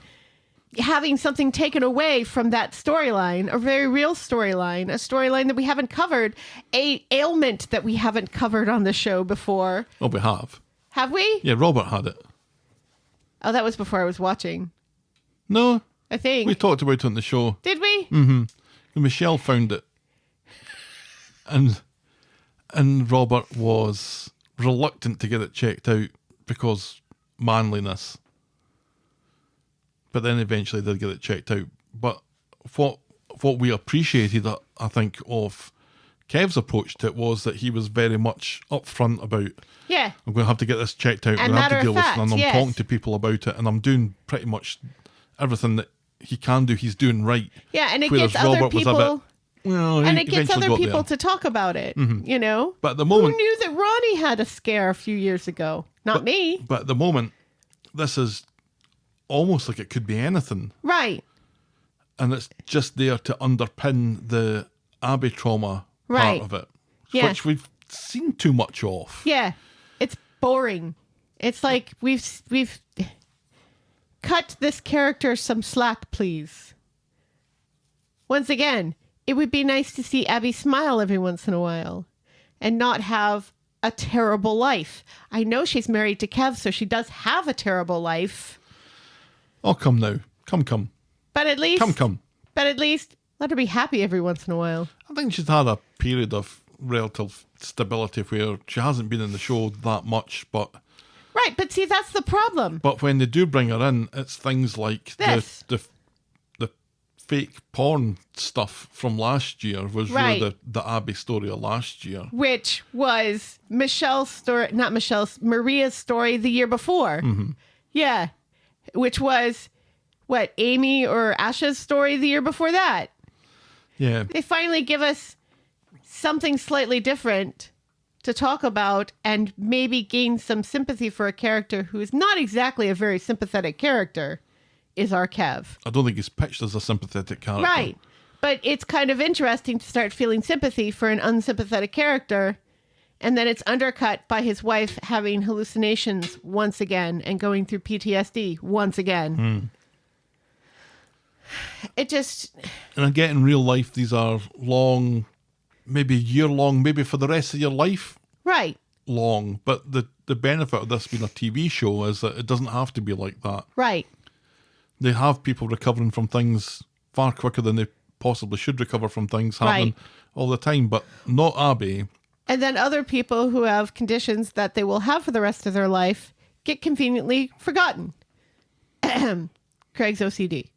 having something taken away from that storyline, a very real storyline, a storyline that we haven't covered, a ailment that we haven't covered on the show before. Well, we have. Have we? Yeah, Robert had it. Oh, that was before I was watching, No, I think. we talked about it on the show. Did we? Michelle found it. And Robert was reluctant to get it checked out because manliness. But then eventually did get it checked out. But what we appreciated, I think, of Kev's approach to it was that he was very much upfront about, Yeah. I'm going to have to get this checked out. I'm And going to have to matter deal of with fact, it. And I'm yes. talking to people about it. And I'm doing pretty much everything that he can do. He's doing right. Yeah, and it Whereas gets other Robert was a people... bit, well, he And it gets eventually other got people there. to talk about it, you know? But at the moment... Who knew that Ronnie had a scare a few years ago? Not me. But at the moment, this is almost like it could be anything. Right. And it's just there to underpin the Abby trauma Right. part of it. Yeah. Which we've seen too much of. Yeah. It's boring. It's like we've cut this character some slack, please. Once again, it would be nice to see Abby smile every once in a while and not have a terrible life. I know she's married to Kev, so she does have a terrible life. Oh, come now. Come. But at least... Come. But at least let her be happy every once in a while. I think she's had a period of relative stability where she hasn't been in the show that much, but Right, but see, that's the problem. when they do bring her in, it's things like This. the fake porn stuff from last year was Right. really the Abby story of last year. Which was Michelle's story, not Michelle's, Maria's story the year before. Yeah. Which was, what, Amy or Asha's story the year before that. Yeah. They finally give us something slightly different to talk about and maybe gain some sympathy for a character who is not exactly a very sympathetic character, is our Kev. I don't think he's pitched as a sympathetic character. Right. But it's kind of interesting to start feeling sympathy for an unsympathetic character. And then it's undercut by his wife having hallucinations once again and going through PTSD once again. It just... And again, in real life, these are long, maybe year long, maybe for the rest of your life Right. long. But the benefit of this being a TV show is that it doesn't have to be like that. Right. They have people recovering from things far quicker than they possibly should recover from things happening Right. all the time, but not Abby. And then other people who have conditions that they will have for the rest of their life get conveniently forgotten. Ahem. Craig's OCD.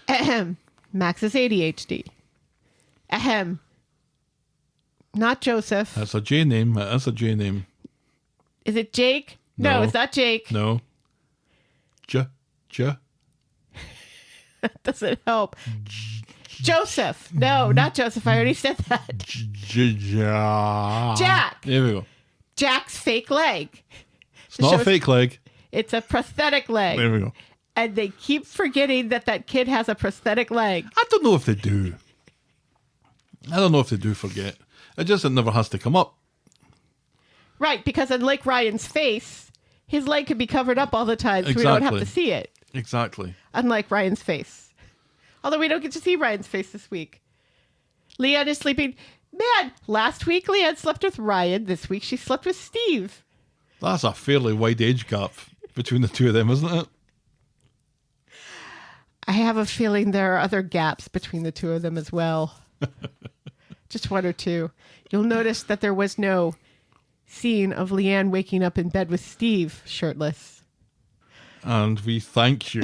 Ahem. Max's ADHD. Ahem. Not Joseph. That's a J name. It is a J name. Is it Jake? No, No. it's not Jake. No. Doesn't help. Joseph. No, not Joseph. I already said that. Jack. There we go. Jack's fake leg. It's not a fake leg. It's a prosthetic leg. There we go. And they keep forgetting that kid has a prosthetic leg. I don't know if they do. I don't know if they do forget. It never has to come up. Right, because unlike Ryan's face, his leg could be covered up all the time, so we don't have to see it. Exactly. Unlike Ryan's face. Although we don't get to see Ryan's face this week. Leanne is sleeping. Man, last week Leanne slept with Ryan. This week she slept with Steve. That's a fairly wide age gap between the two of them, isn't it? I have a feeling there are other gaps between the two of them as well. Just one or two. You'll notice that there was no scene of Leanne waking up in bed with Steve shirtless. And we thank you,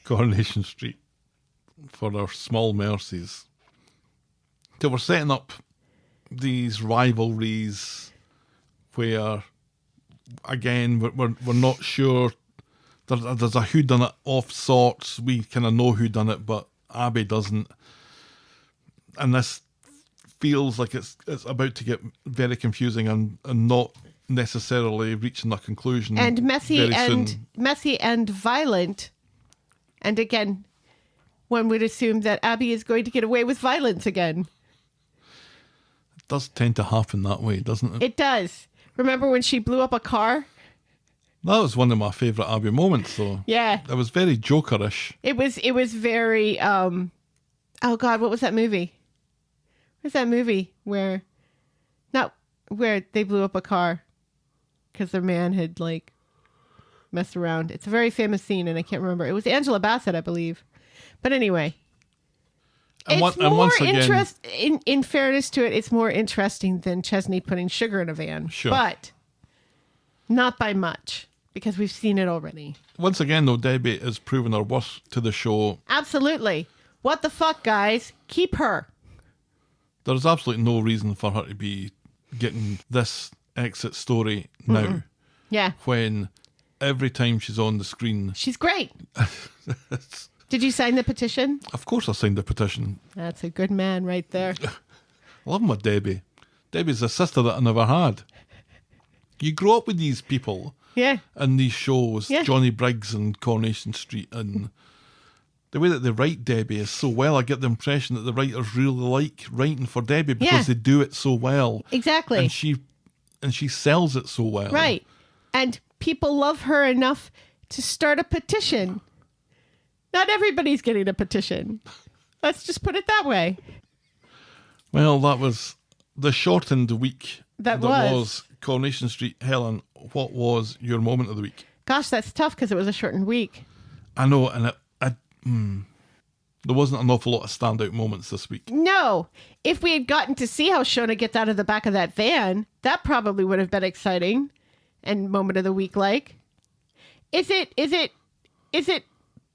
Coronation Street, for their small mercies. So we're setting up these rivalries where, again, we're not sure. There's a whodunit of sorts. We kind of know who done it, but Abby doesn't. And this feels like it's about to get very confusing and not necessarily reaching a conclusion. And messy soon. and violent. And again, one would assume that Abby is going to get away with violence again. It does tend to happen that way, doesn't it? It does. Remember when she blew up a car? That was one of my favourite Abby moments, though. Yeah. It was very Jokerish. It was very, oh God, what was that movie? What was that movie where they blew up a car because their man had, like, messed around? It's a very famous scene, and I can't remember. It was Angela Bassett, I believe. But anyway. In fairness to it, it's more interesting than Chesney putting sugar in a van. Sure. But not by much, because we've seen it already. Once again, though, Debbie is proving her worth to the show. Absolutely. What the fuck, guys? Keep her. There's absolutely no reason for her to be getting this exit story now. Yeah. When every time she's on the screen... She's great. Did you sign the petition? Of course I signed the petition. That's a good man right there. I love my Debbie. Debbie's a sister that I never had. You grow up with these people. Yeah. In these shows. Yeah. Johnny Briggs and Coronation Street. And the way that they write Debbie is so well. I get the impression that the writers really like writing for Debbie because they do it so well. Exactly. And she sells it so well. Right. And people love her enough to start a petition. Not everybody's getting a petition. Let's just put it that way. Well, that was the shortened week. That was Coronation Street. Helen, what was your moment of the week? Gosh, that's tough because it was a shortened week. I know, and there wasn't an awful lot of standout moments this week. No. If we had gotten to see how Shona gets out of the back of that van, that probably would have been exciting and moment of the week like. Is it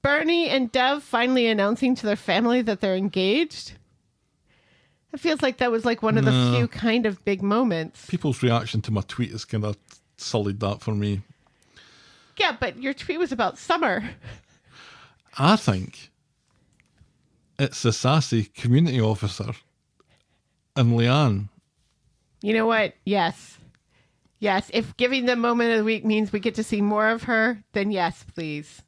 Bernie and Dev finally announcing to their family that they're engaged? It feels like that was like one of the few kind of big moments. People's reaction to my tweet has kind of sullied that for me. Yeah, but your tweet was about summer. I think it's the sassy community officer and Leanne. You know what? Yes. Yes. If giving the moment of the week means we get to see more of her, then yes, please.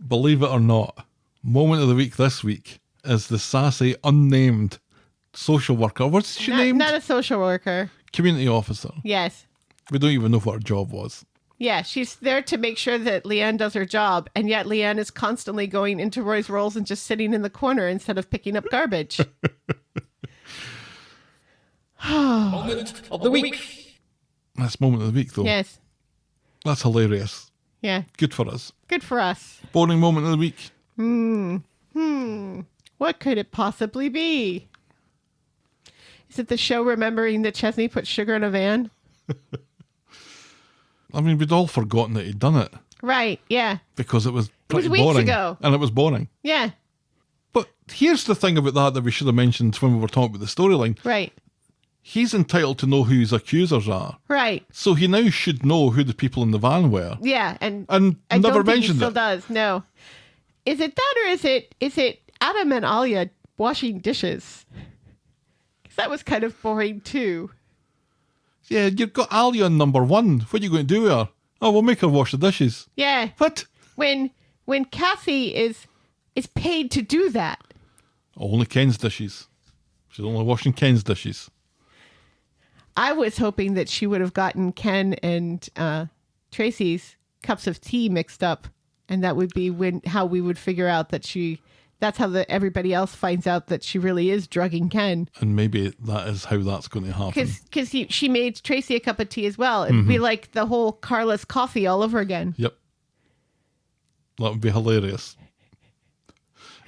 Believe it or not, moment of the week this week is the sassy, unnamed social worker. What's she named? Not a social worker. Community officer. Yes. We don't even know what her job was. Yeah, she's there to make sure that Leanne does her job, and yet Leanne is constantly going into Roy's roles and just sitting in the corner instead of picking up garbage. Moment of the week. That's moment of the week, though. Yes. That's hilarious. Yeah. Good for us. Good for us. Boring moment of the week. What could it possibly be? Is it the show remembering that Chesney put sugar in a van? I mean, we'd all forgotten that he'd done it. Right, yeah. Because it was pretty weeks boring. ago. And it was boring. Yeah. But here's the thing about that we should have mentioned when we were talking about the storyline. Right. he's entitled to know who his accusers are. Right. So he now should know who the people in the van were. Yeah, and I don't never think he mentioned still it. does. No. Is it that, or is it Adam and Alia washing dishes? Because that was kind of boring too. Yeah, you've got Alia on number 1. What are you going to do with her? Oh, we'll make her wash the dishes. Yeah. What? When Cassie is paid to do that. Only Ken's dishes. She's only washing Ken's dishes. I was hoping that she would have gotten Ken and Tracy's cups of tea mixed up, and that would be how we would figure out that that's how everybody else finds out that she really is drugging Ken. And maybe that is how that's going to happen. Because she made Tracy a cup of tea as well. It'd be like the whole Carla's coffee all over again. Yep. That would be hilarious.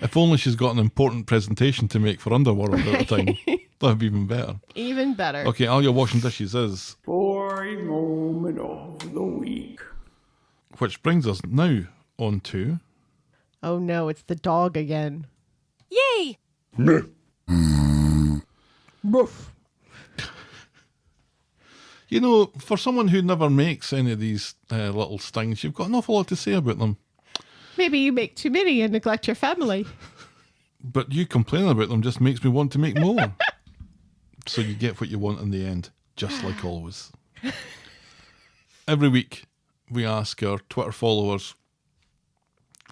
If only she's got an important presentation to make for Underworld at the time. That would be even better. Even better. Okay, Alia washing dishes is... Boring moment of the week. Which brings us now on to... Oh no, it's the dog again. Yay! Boof. You know, for someone who never makes any of these little stings, you've got an awful lot to say about them. Maybe you make too many and neglect your family. But you complaining about them just makes me want to make more. So you get what you want in the end, just like always. Every week, we ask our Twitter followers,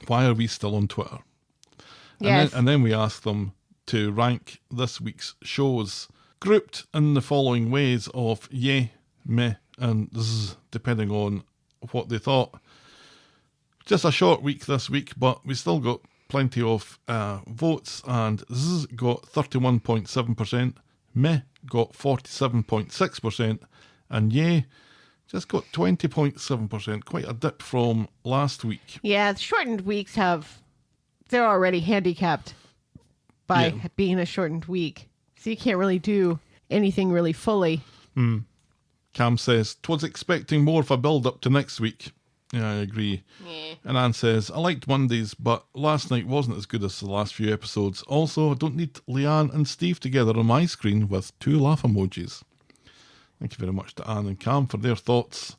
why are we still on Twitter? Yes. And then we ask them to rank this week's shows, grouped in the following ways of yay, meh, and zzz, depending on what they thought. Just a short week this week, but we still got plenty of votes, and zzz got 31.7%, meh got 47.6%, and yay just got 20.7%, quite a dip from last week. Yeah, shortened weeks they're already handicapped by being a shortened week. So you can't really do anything really fully. Cam says, "'Twas expecting more of a build-up to next week." Yeah, I agree. Yeah. And Anne says, "I liked Mondays, but last night wasn't as good as the last few episodes. Also, I don't need Leanne and Steve together on my screen with 2 laugh emojis." Thank you very much to Anne and Cam for their thoughts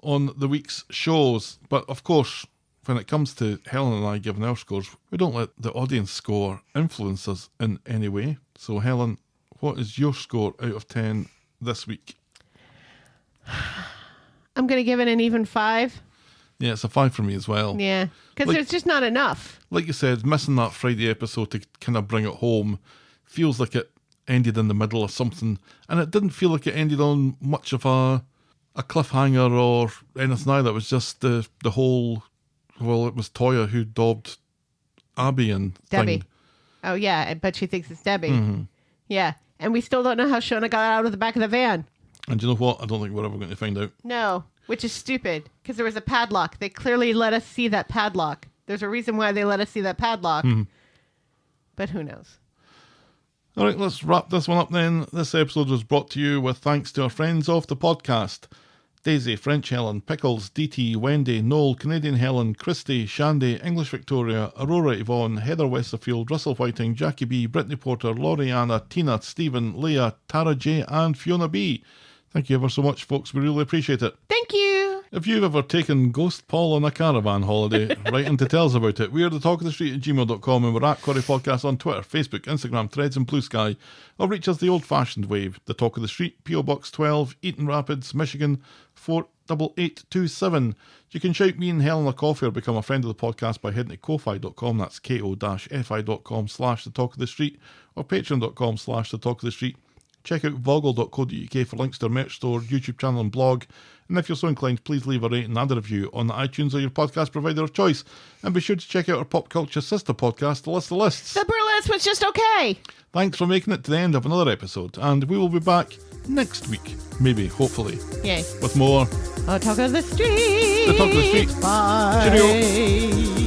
on the week's shows. But of course, when it comes to Helen and I giving our scores, we don't let the audience score influence us in any way. So Helen, what is your score out of 10 this week? I'm going to give it an even 5. Yeah, it's a 5 for me as well. Yeah, because there's just not enough. Like you said, missing that Friday episode to kind of bring it home feels like it ended in the middle of something, and it didn't feel like it ended on much of a cliffhanger or anything either. It was just the whole, well, it was Toyah who dobbed Abby and Debbie. thing. Oh, yeah, but she thinks it's Debbie. Yeah, and we still don't know how Shona got out of the back of the van. And you know what? I don't think we're ever going to find out. No, which is stupid, because there was a padlock. They clearly let us see that padlock. There's a reason why they let us see that padlock. But who knows? All right, let's wrap this one up then. This episode was brought to you with thanks to our friends of the podcast. Daisy, French Helen, Pickles, DT, Wendy, Noel, Canadian Helen, Christy, Shandy, English Victoria, Aurora Yvonne, Heather Westerfield, Russell Whiting, Jackie B, Brittany Porter, Laurie Anna, Tina, Stephen, Leah, Tara J and Fiona B. Thank you ever so much, folks. We really appreciate it. Thank you. If you've ever taken Ghost Paul on a caravan holiday, write in to tell us about it. We're the Talk of the Street at gmail.com, and we're at Corrie Podcast on Twitter, Facebook, Instagram, Threads and Blue Sky. Or reach us the old-fashioned way, the Talk of the Street, P.O. Box 12, Eaton Rapids, Michigan 48827. You can shout me and Helen a coffee or become a friend of the podcast by heading to ko-fi.com, that's ko-fi.com/the Talk of the Street, or patreon.com/the Talk of the Street. Check out voggle.co.uk for links to our merch store, YouTube channel and blog. And if you're so inclined, please leave a rating and a review on the iTunes or your podcast provider of choice. And be sure to check out our pop culture sister podcast, The List of Lists. The burlesque was just okay. Thanks for making it to the end of another episode. And we will be back next week, maybe, hopefully, Yay. with more Talk of the Street. The Talk of the Street. Bye. Cheerio.